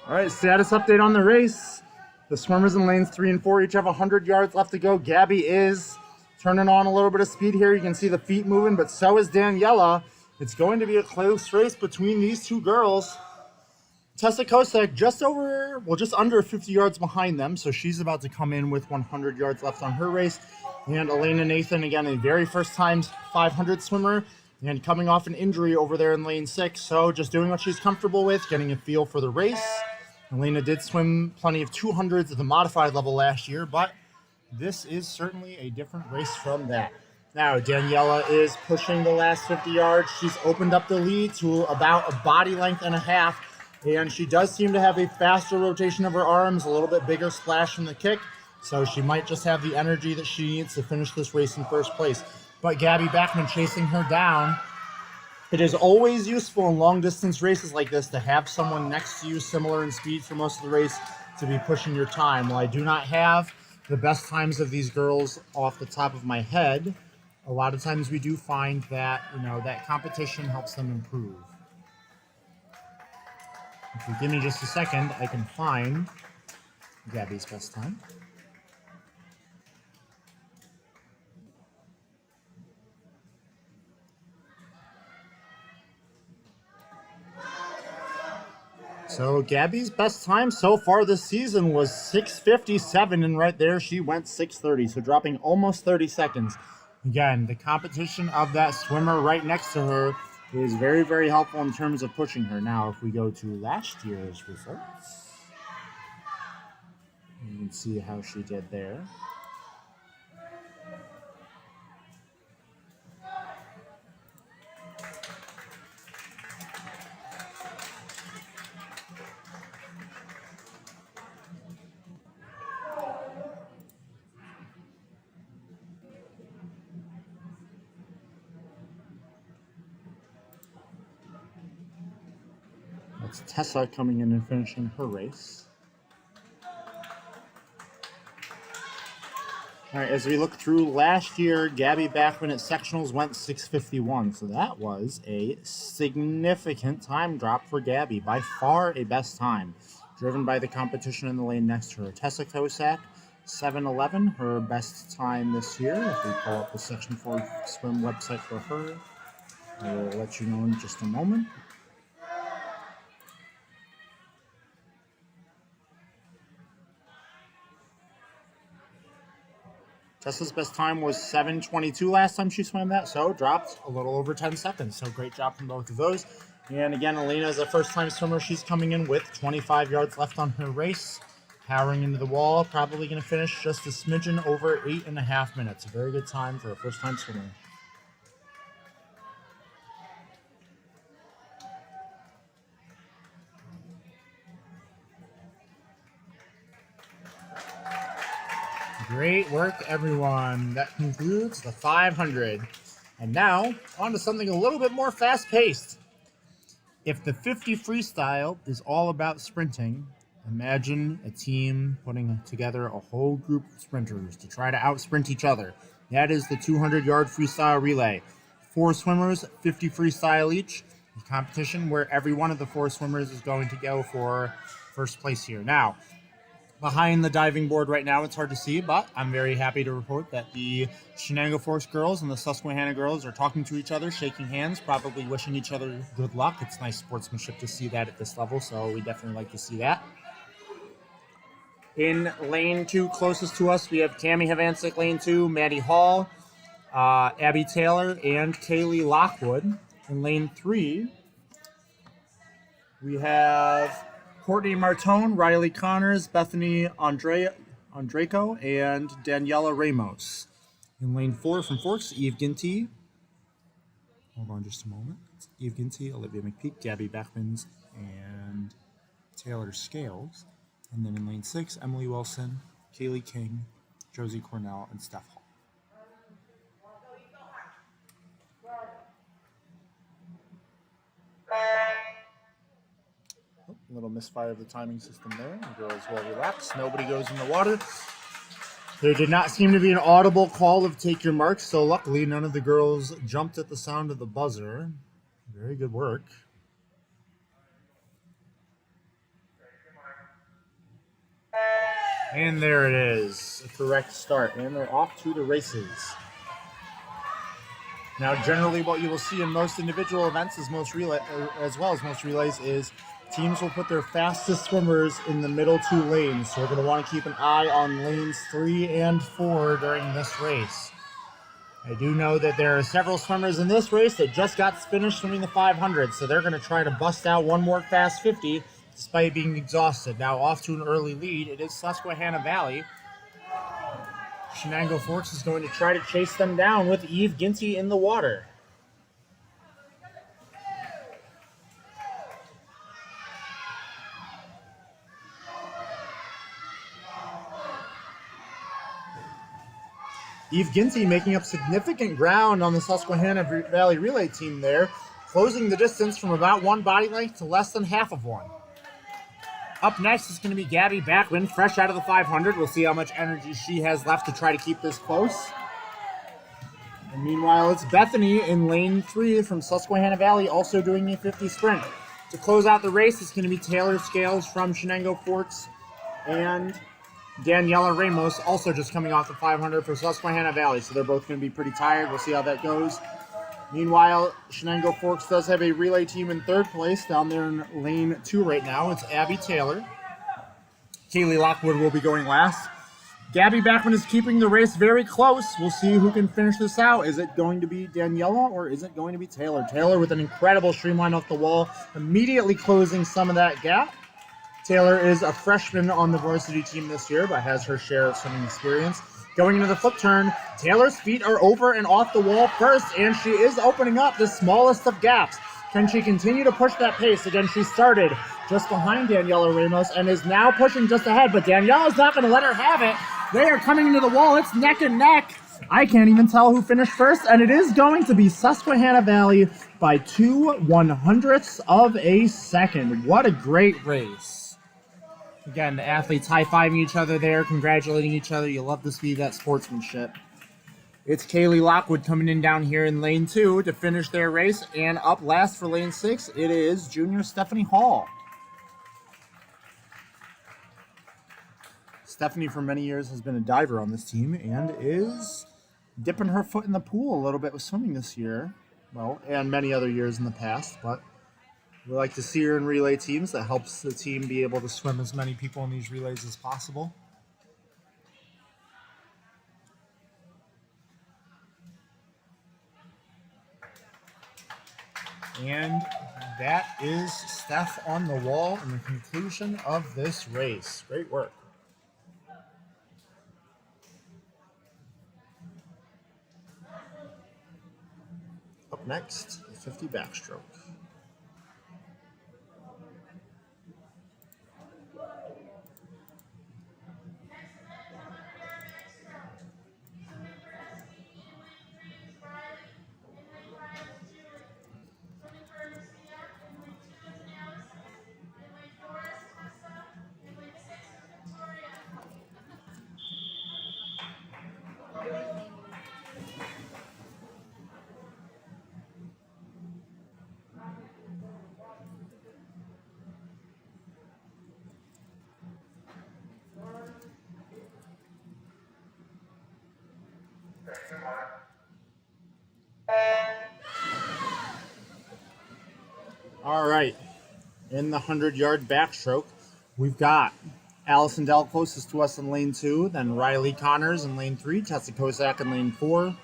All right, status update on the race. The swimmers in lanes 3 and 4 each have 100 yards left to go. Gabby is turning on a little bit of speed here. You can see the feet moving, but so is Daniela. It's going to be a close race between these two girls. Tessa Kosak just under 50 yards behind them, so she's about to come in with 100 yards left on her race. And Elena Nathan, again, a very first time 500 swimmer, and coming off an injury over there in lane 6, so just doing what she's comfortable with, getting a feel for the race. Elena did swim plenty of 200s at the modified level last year, but this is certainly a different race from that. Now, Daniela is pushing the last 50 yards. She's opened up the lead to about a body length and a half, and she does seem to have a faster rotation of her arms, a little bit bigger splash from the kick, so she might just have the energy that she needs to finish this race in first place. But Gabby Backman chasing her down. It is always useful in long-distance races like this to have someone next to you similar in speed for most of the race to be pushing your time. While I do not have the best times of these girls off the top of my head, a lot of times we do find that, that competition helps them improve. If you give me just a second, I can find Gabby's best time. So Gabby's best time so far this season was 6:57, and right there she went 6:30, so dropping almost 30 seconds. Again, the competition of that swimmer right next to her is very, very helpful in terms of pushing her. Now, if we go to last year's results, you can see how she did there. That's Tessa coming in and finishing her race. All right, as we look through last year, Gabby Backman at sectionals went 6:51, so that was a significant time drop for Gabby, by far a best time, driven by the competition in the lane next to her. Tessa Kosak, 7:11, her best time this year. If we pull up the Section 4 swim website for her, I will let you know in just a moment. Tessa's best time was 7:22 last time she swam that, so dropped a little over 10 seconds. So great job from both of those. And again, Alina is a first-time swimmer. She's coming in with 25 yards left on her race, powering into the wall. Probably going to finish just a smidgen over 8.5 minutes. A very good time for a first-time swimmer. Great work, everyone. That concludes the 500. And now, on to something a little bit more fast-paced. If the 50 freestyle is all about sprinting, imagine a team putting together a whole group of sprinters to try to out-sprint each other. That is the 200-yard freestyle relay. 4 swimmers, 50 freestyle each. A competition where every one of the 4 swimmers is going to go for first place here. Now, behind the diving board right now, it's hard to see, but I'm very happy to report that the Chenango Forks girls and the Susquehanna girls are talking to each other, shaking hands, probably wishing each other good luck. It's nice sportsmanship to see that at this level, so we definitely like to see that. In lane 2 closest to us, we have Tammy Havancic, lane 2, Maddie Hall, Abby Taylor, and Kaylee Lockwood. In lane 3, we have Courtney Martone, Riley Connors, Bethany Andreco, and Daniela Ramos. In lane 4 from Forks, Eve Ginty. Hold on just a moment. Eve Ginty, Olivia McPeak, Gabby Beckmans, and Taylor Scales. And then in lane 6, Emily Wilson, Kaylee King, Josie Cornell, and Steph Hall. A little misfire of the timing system there. The girls will relax. Nobody goes in the water. There did not seem to be an audible call of take your marks, so luckily none of the girls jumped at the sound of the buzzer. Very good work. And there it is. A correct start. And they're off to the races. Now, generally what you will see in most individual events, as well as most relays, is teams will put their fastest swimmers in the middle 2 lanes. So we're going to want to keep an eye on lanes 3 and 4 during this race. I do know that there are several swimmers in this race that just got finished swimming the 500, so they're going to try to bust out one more fast 50 despite being exhausted. Now off to an early lead, it is Susquehanna Valley. Chenango Forks is going to try to chase them down with Eve Ginty in the water. Eve Ginty making up significant ground on the Susquehanna Valley Relay team there, closing the distance from about 1 body length to less than half of one. Up next is going to be Gabby Backman, fresh out of the 500. We'll see how much energy she has left to try to keep this close. And meanwhile, it's Bethany in lane 3 from Susquehanna Valley, also doing a 50 sprint. To close out the race, it's going to be Taylor Scales from Chenango Forks and Daniela Ramos, also just coming off the 500 for Susquehanna Valley. So they're both going to be pretty tired. We'll see how that goes. Meanwhile, Chenango Forks does have a relay team in 3rd place down there in lane 2 right now. It's Abby Taylor. Kaylee Lockwood will be going last. Gabby Backman is keeping the race very close. We'll see who can finish this out. Is it going to be Daniela or is it going to be Taylor? Taylor with an incredible streamline off the wall, immediately closing some of that gap. Taylor is a freshman on the varsity team this year, but has her share of swimming experience. Going into the flip turn, Taylor's feet are over and off the wall first, and she is opening up the smallest of gaps. Can she continue to push that pace? Again, she started just behind Daniela Ramos and is now pushing just ahead, but Daniela's not going to let her have it. They are coming into the wall. It's neck and neck. I can't even tell who finished first, and it is going to be Susquehanna Valley by 2/100ths of a second. What a great race. Again, the athletes high-fiving each other there, congratulating each other. You love to see that sportsmanship. It's Kaylee Lockwood coming in down here in lane 2 to finish their race. And up last for lane 6, it is junior Stephanie Hall. Stephanie, for many years, has been a diver on this team and is dipping her foot in the pool a little bit with swimming this year. Well, and many other years in the past, but we like to see her in relay teams. That helps the team be able to swim as many people in these relays as possible. And that is Steph on the wall in the conclusion of this race. Great work. Up next, the 50 backstroke. All right, in the 100-yard backstroke, we've got Allison Dell closest to us in lane 2, then Riley Connors in lane 3, Tessa Kosak in lane 4,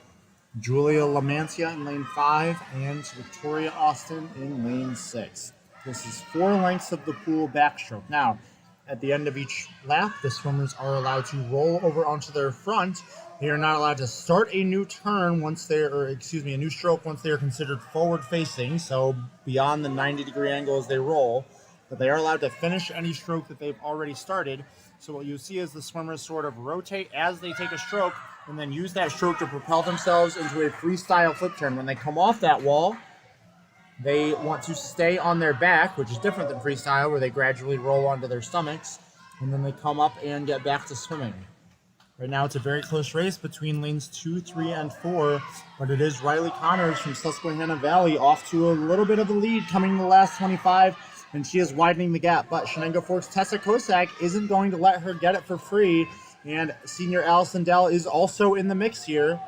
Julia Lamancia in lane 5, and Victoria Austin in lane 6. This is 4 lengths of the pool backstroke. Now, at the end of each lap, the swimmers are allowed to roll over onto their front. They are not allowed to start a new turn once they're, a new stroke once they are considered forward facing, so beyond the 90-degree angle as they roll. But they are allowed to finish any stroke that they've already started. So what you see is the swimmers sort of rotate as they take a stroke and then use that stroke to propel themselves into a freestyle flip turn. When they come off that wall, they want to stay on their back, which is different than freestyle, where they gradually roll onto their stomachs, and then they come up and get back to swimming. Right now, it's a very close race between lanes 2, 3, and 4, but it is Riley Connors from Susquehanna Valley off to a little bit of a lead coming in the last 25, and she is widening the gap. But Chenango Forks' Tessa Kosak isn't going to let her get it for free, and senior Allison Dell is also in the mix here.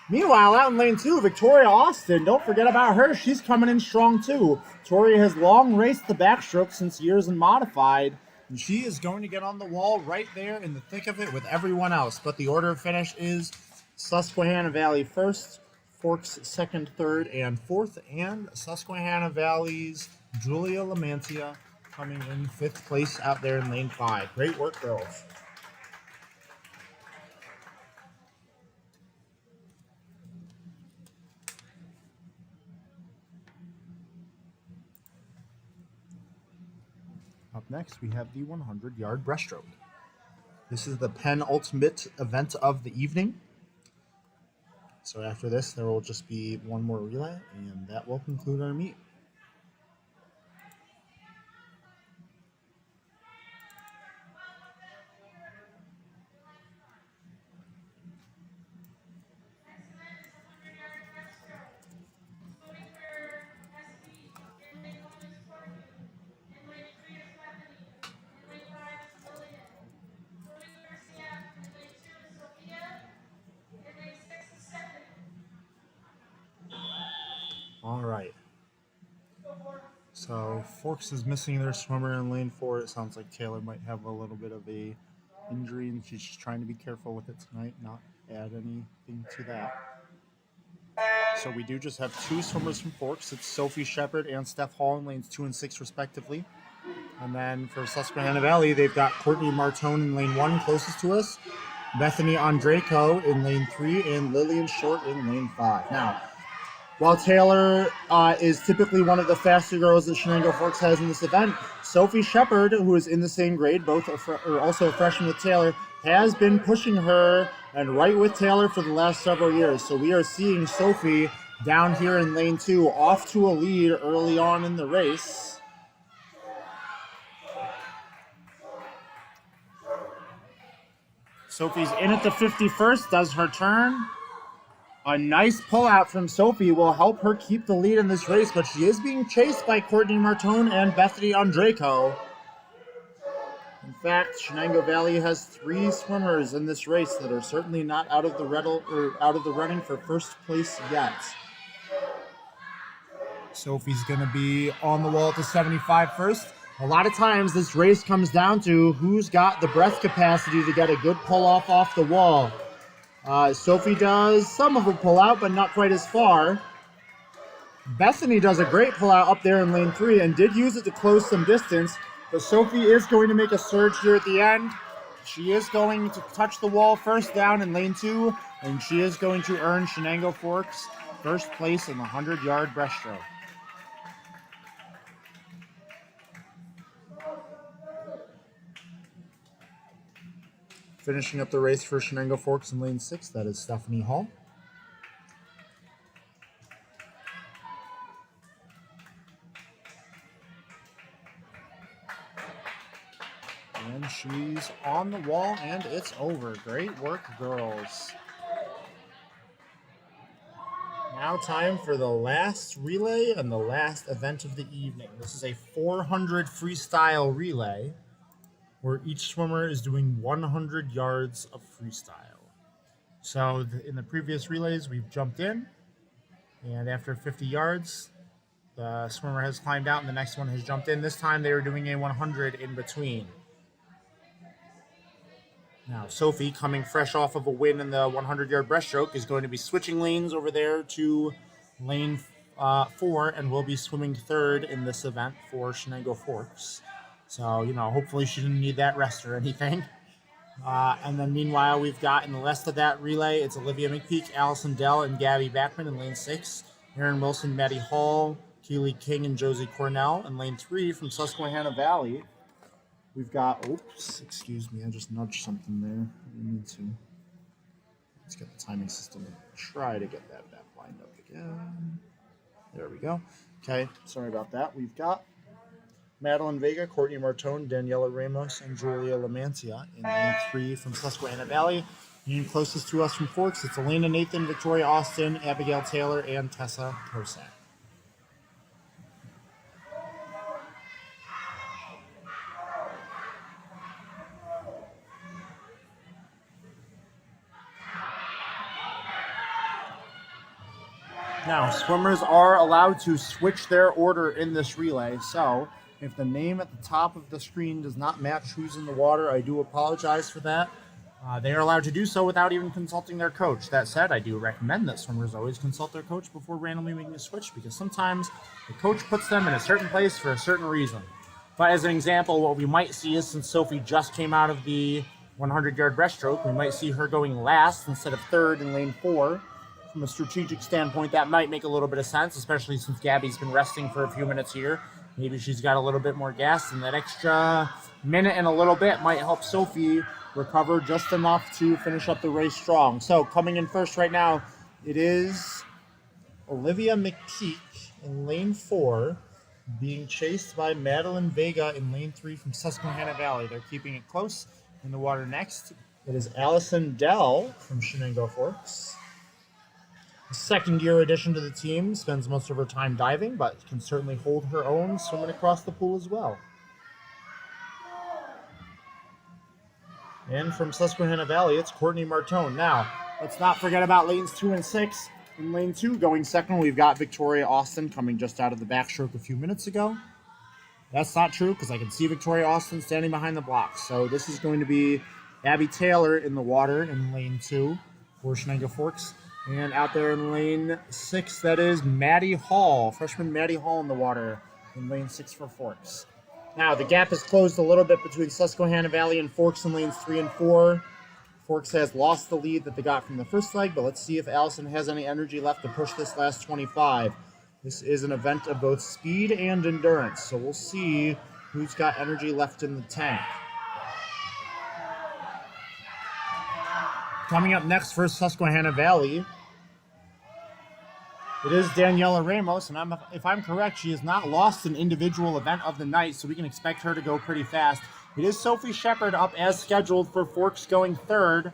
Meanwhile, out in lane 2, Victoria Austin, don't forget about her. She's coming in strong too. Victoria has long raced the backstroke since years in modified, and she is going to get on the wall right there in the thick of it with everyone else. But the order of finish is Susquehanna Valley first, Forks second, third, and fourth, and Susquehanna Valley's Julia Lamancia coming in 5th place out there in lane 5. Great work, girls. Up next, we have the 100-yard breaststroke. This is the penultimate event of the evening. So after this, there will just be one more relay, and that will conclude our meet. So Forks is missing their swimmer in lane 4. It sounds like Taylor might have a little bit of a injury, and she's just trying to be careful with it tonight, not add anything to that. So we do just have 2 swimmers from Forks. It's Sophie Shepard and Steph Hall in lanes 2 and 6 respectively. And then for Susquehanna Valley, they've got Courtney Martone in lane 1 closest to us, Bethany Andreyko in lane 3, and Lillian Short in lane 5. Now, while Taylor is typically one of the faster girls that Chenango Forks has in this event, Sophie Shepard, who is in the same grade, are also a freshman with Taylor, has been pushing her and right with Taylor for the last several years. So we are seeing Sophie down here in lane 2 off to a lead early on in the race. Sophie's in at the 51st, does her turn. A nice pullout from Sophie will help her keep the lead in this race, but she is being chased by Courtney Martone and Bethany Andreyko. In fact, Chenango Valley has 3 swimmers in this race that are certainly not out of the running for first place yet. Sophie's going to be on the wall at the 75 first. A lot of times this race comes down to who's got the breath capacity to get a good pull-off off the wall. Sophie does some of a pull-out, but not quite as far. Bethany does a great pull-out up there in lane 3 and did use it to close some distance, but Sophie is going to make a surge here at the end. She is going to touch the wall first down in lane 2, and she is going to earn Chenango Forks first place in the 100-yard breaststroke. Finishing up the race for Chenango Forks in lane 6, that is Stephanie Hall. And she's on the wall, and it's over. Great work, girls. Now time for the last relay and the last event of the evening. This is a 400 freestyle relay, where each swimmer is doing 100 yards of freestyle. So in the previous relays, we've jumped in, and after 50 yards, the swimmer has climbed out and the next one has jumped in. This time they were doing a 100 in between. Now Sophie, coming fresh off of a win in the 100-yard breaststroke, is going to be switching lanes over there to lane 4 and will be swimming third in this event for Chenango Forks. So, hopefully she didn't need that rest or anything. And then meanwhile, we've got in the rest of that relay, it's Olivia McPeak, Allison Dell, and Gabby Backman in lane 6. Erin Wilson, Maddie Hall, Keely King, and Josie Cornell. In lane 3 from Susquehanna Valley, we've got, excuse me, I just nudged something there. I need to. Let's get the timing system and try to get that back lined up again. There we go. Okay, sorry about that. We've got Madeline Vega, Courtney Martone, Daniela Ramos, and Julia Lamancia in lane 3 from Susquehanna Valley. And closest to us from Forks, it's Elena Nathan, Victoria Austin, Abigail Taylor, and Tessa Kosak. Now, swimmers are allowed to switch their order in this relay, so if the name at the top of the screen does not match who's in the water, I do apologize for that. They are allowed to do so without even consulting their coach. That said, I do recommend that swimmers always consult their coach before randomly making a switch, because sometimes the coach puts them in a certain place for a certain reason. But as an example, what we might see is, since Sophie just came out of the 100-yard breaststroke, we might see her going last instead of third in lane 4. From a strategic standpoint, that might make a little bit of sense, especially since Gabby's been resting for a few minutes here. Maybe she's got a little bit more gas, and that extra minute and a little bit might help Sophie recover just enough to finish up the race strong. So coming in first right now, it is Olivia McPeak in lane 4, being chased by Madeline Vega in lane 3 from Susquehanna Valley. They're keeping it close. In the water next, it is Allison Dell from Chenango Forks. Second-year addition to the team, spends most of her time diving, but can certainly hold her own swimming across the pool as well. And from Susquehanna Valley, it's Courtney Martone. Now, let's not forget about lanes 2 and 6. In lane 2, going second, we've got Victoria Austin coming just out of the backstroke a few minutes ago. That's not true because I can see Victoria Austin standing behind the blocks. So this is going to be Abby Taylor in the water in lane 2 for Chenango Forks. And out there in lane 6, that is Maddie Hall, freshman Maddie Hall in the water in lane 6 for Forks. Now, the gap is closed a little bit between Susquehanna Valley and Forks in lanes 3 and 4. Forks has lost the lead that they got from the first leg, but let's see if Allison has any energy left to push this last 25. This is an event of both speed and endurance, so we'll see who's got energy left in the tank. Coming up next for Susquehanna Valley, it is Daniela Ramos, and if I'm correct, she has not lost an individual event of the night, so we can expect her to go pretty fast. It is Sophie Shepard up as scheduled for Forks going 3rd,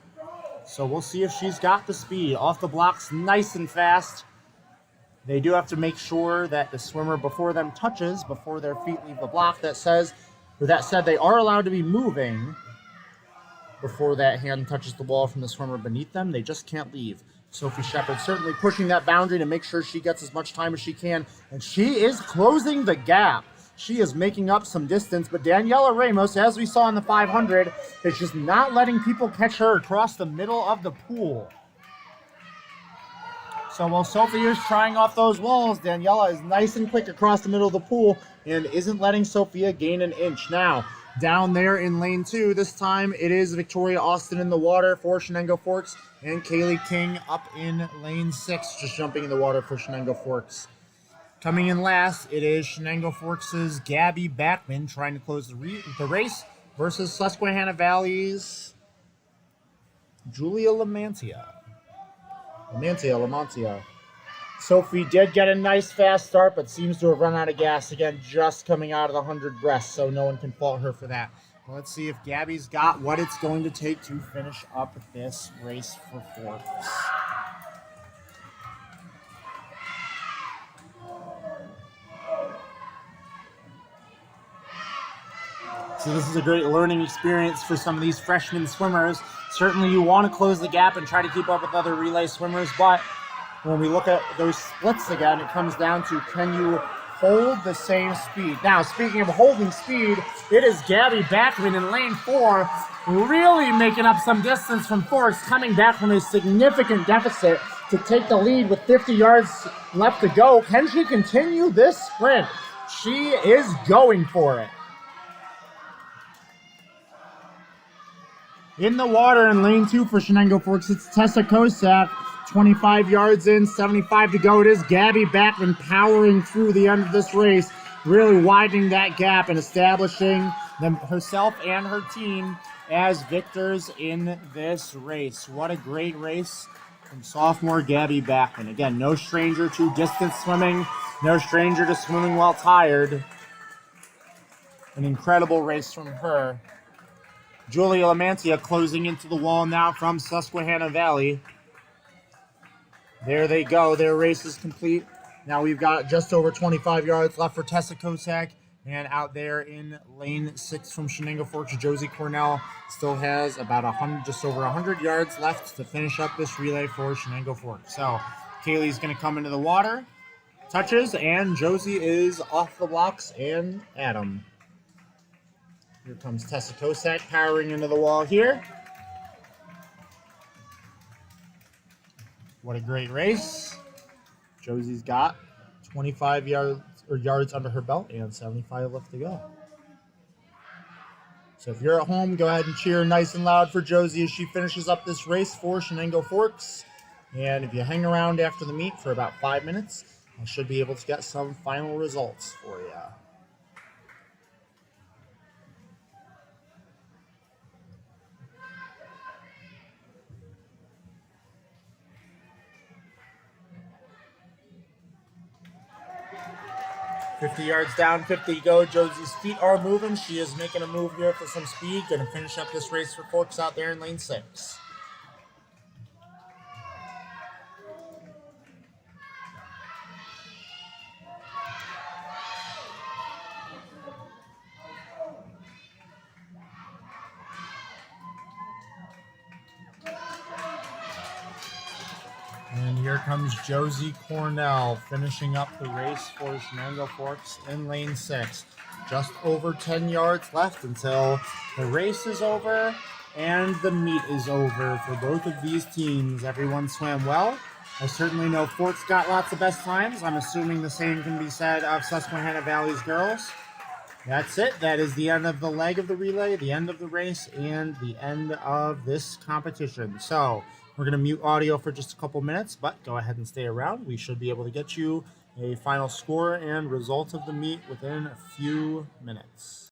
so we'll see if she's got the speed. Off the blocks, nice and fast. They do have to make sure that the swimmer before them touches, before their feet leave the block. That said, they are allowed to be moving before that hand touches the wall from the swimmer beneath them. They just can't leave. Sophie Shepard certainly pushing that boundary to make sure she gets as much time as she can. And she is closing the gap. She is making up some distance. But Daniela Ramos, as we saw in the 500, is just not letting people catch her across the middle of the pool. So while Sophie is trying off those walls, Daniela is nice and quick across the middle of the pool and isn't letting Sophia gain an inch. Now, down there in lane 2, this time it is Victoria Austin in the water for Chenango Forks and Kaylee King up in lane 6, just jumping in the water for Chenango Forks. Coming in last, it is Chenango Forks' Gabby Backman trying to close the race versus Susquehanna Valley's Julia Lamantia. Sophie did get a nice fast start, but seems to have run out of gas again just coming out of the 100 breast, so no one can fault her for that. But let's see if Gabby's got what it's going to take to finish up this race for Forks. So this is a great learning experience for some of these freshman swimmers. Certainly you want to close the gap and try to keep up with other relay swimmers, but when we look at those splits again, it comes down to, can you hold the same speed? Now, speaking of holding speed, it is Gabby Backman in lane 4, really making up some distance from Forks, coming back from a significant deficit to take the lead with 50 yards left to go. Can she continue this sprint? She is going for it. In the water in lane 2 for Chenango Forks, it's Tessa Kosak. 25 yards in, 75 to go. It is Gabby Backman powering through the end of this race, really widening that gap and establishing herself and her team as victors in this race. What a great race from sophomore Gabby Backman. Again, no stranger to distance swimming, no stranger to swimming while tired. An incredible race from her. Julia Lamantia closing into the wall now from Susquehanna Valley. There they go. Their race is complete. Now we've got just over 25 yards left for Tessa Kosak. And out there in lane 6 from Chenango Forks, Josie Cornell still has about just over 100 yards left to finish up this relay for Chenango Forks. So Kaylee's going to come into the water, touches, and Josie is off the blocks and at 'em. Here comes Tessa Kosak powering into the wall here. What a great race. Josie's got 25 yards under her belt and 75 left to go. So if you're at home, go ahead and cheer nice and loud for Josie as she finishes up this race for Chenango Forks. And if you hang around after the meet for about 5 minutes, I should be able to get some final results for you. $50 yards down, 50 to go. Josie's feet are moving. She is making a move here for some speed. Going to finish up this race for Forks out there in lane 6. And here comes Josie Cornell finishing up the race for Chenango Forks in lane 6. just over 10 yards left until the race is over and the meet is over for both of these teams. Everyone swam well. I certainly know Forks got lots of best times. I'm assuming the same can be said of Susquehanna Valley's girls. That's it. That is the end of the leg of the relay, the end of the race, and the end of this competition. So we're going to mute audio for just a couple minutes, but go ahead and stay around. We should be able to get you a final score and result of the meet within a few minutes.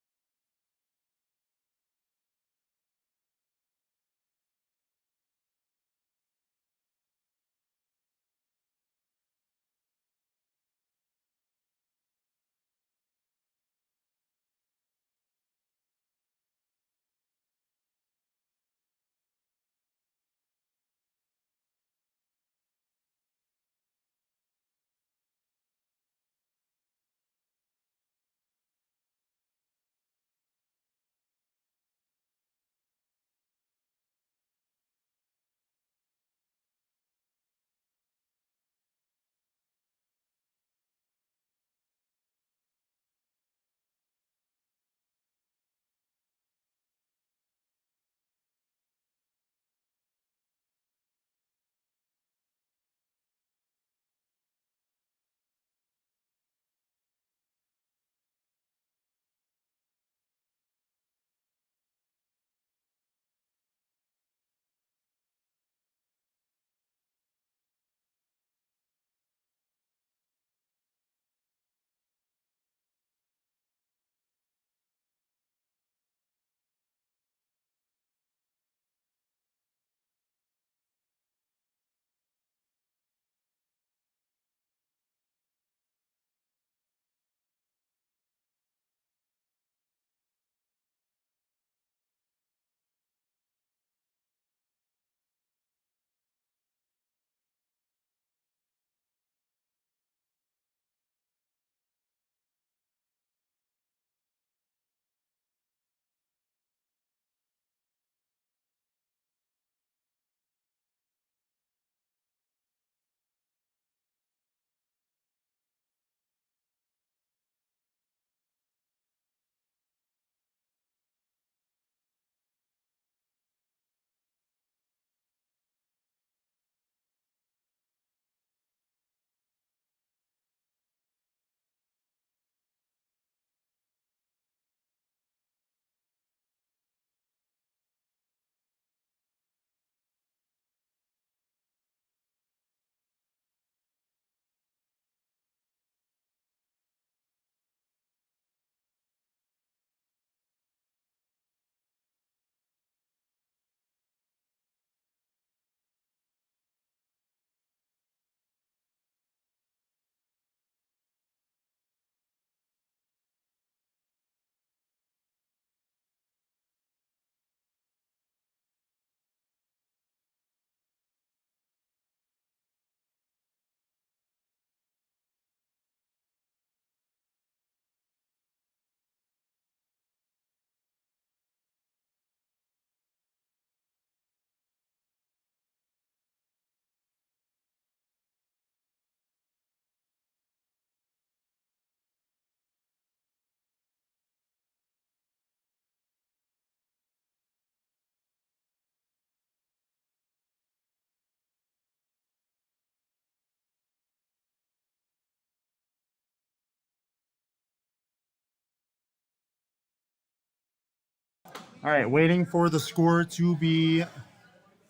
All right, waiting for the score to be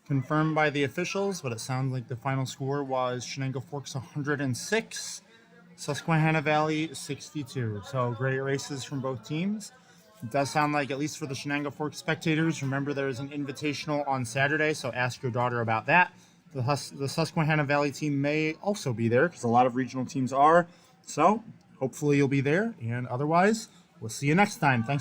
confirmed by the officials, but it sounds like the final score was Chenango Forks 106, Susquehanna Valley 62. So great races from both teams. It does sound like, at least for the Chenango Forks spectators, remember there is an invitational on Saturday, so ask your daughter about that. The Susquehanna Valley team may also be there because a lot of regional teams are. So hopefully you'll be there, and otherwise, we'll see you next time. Thanks.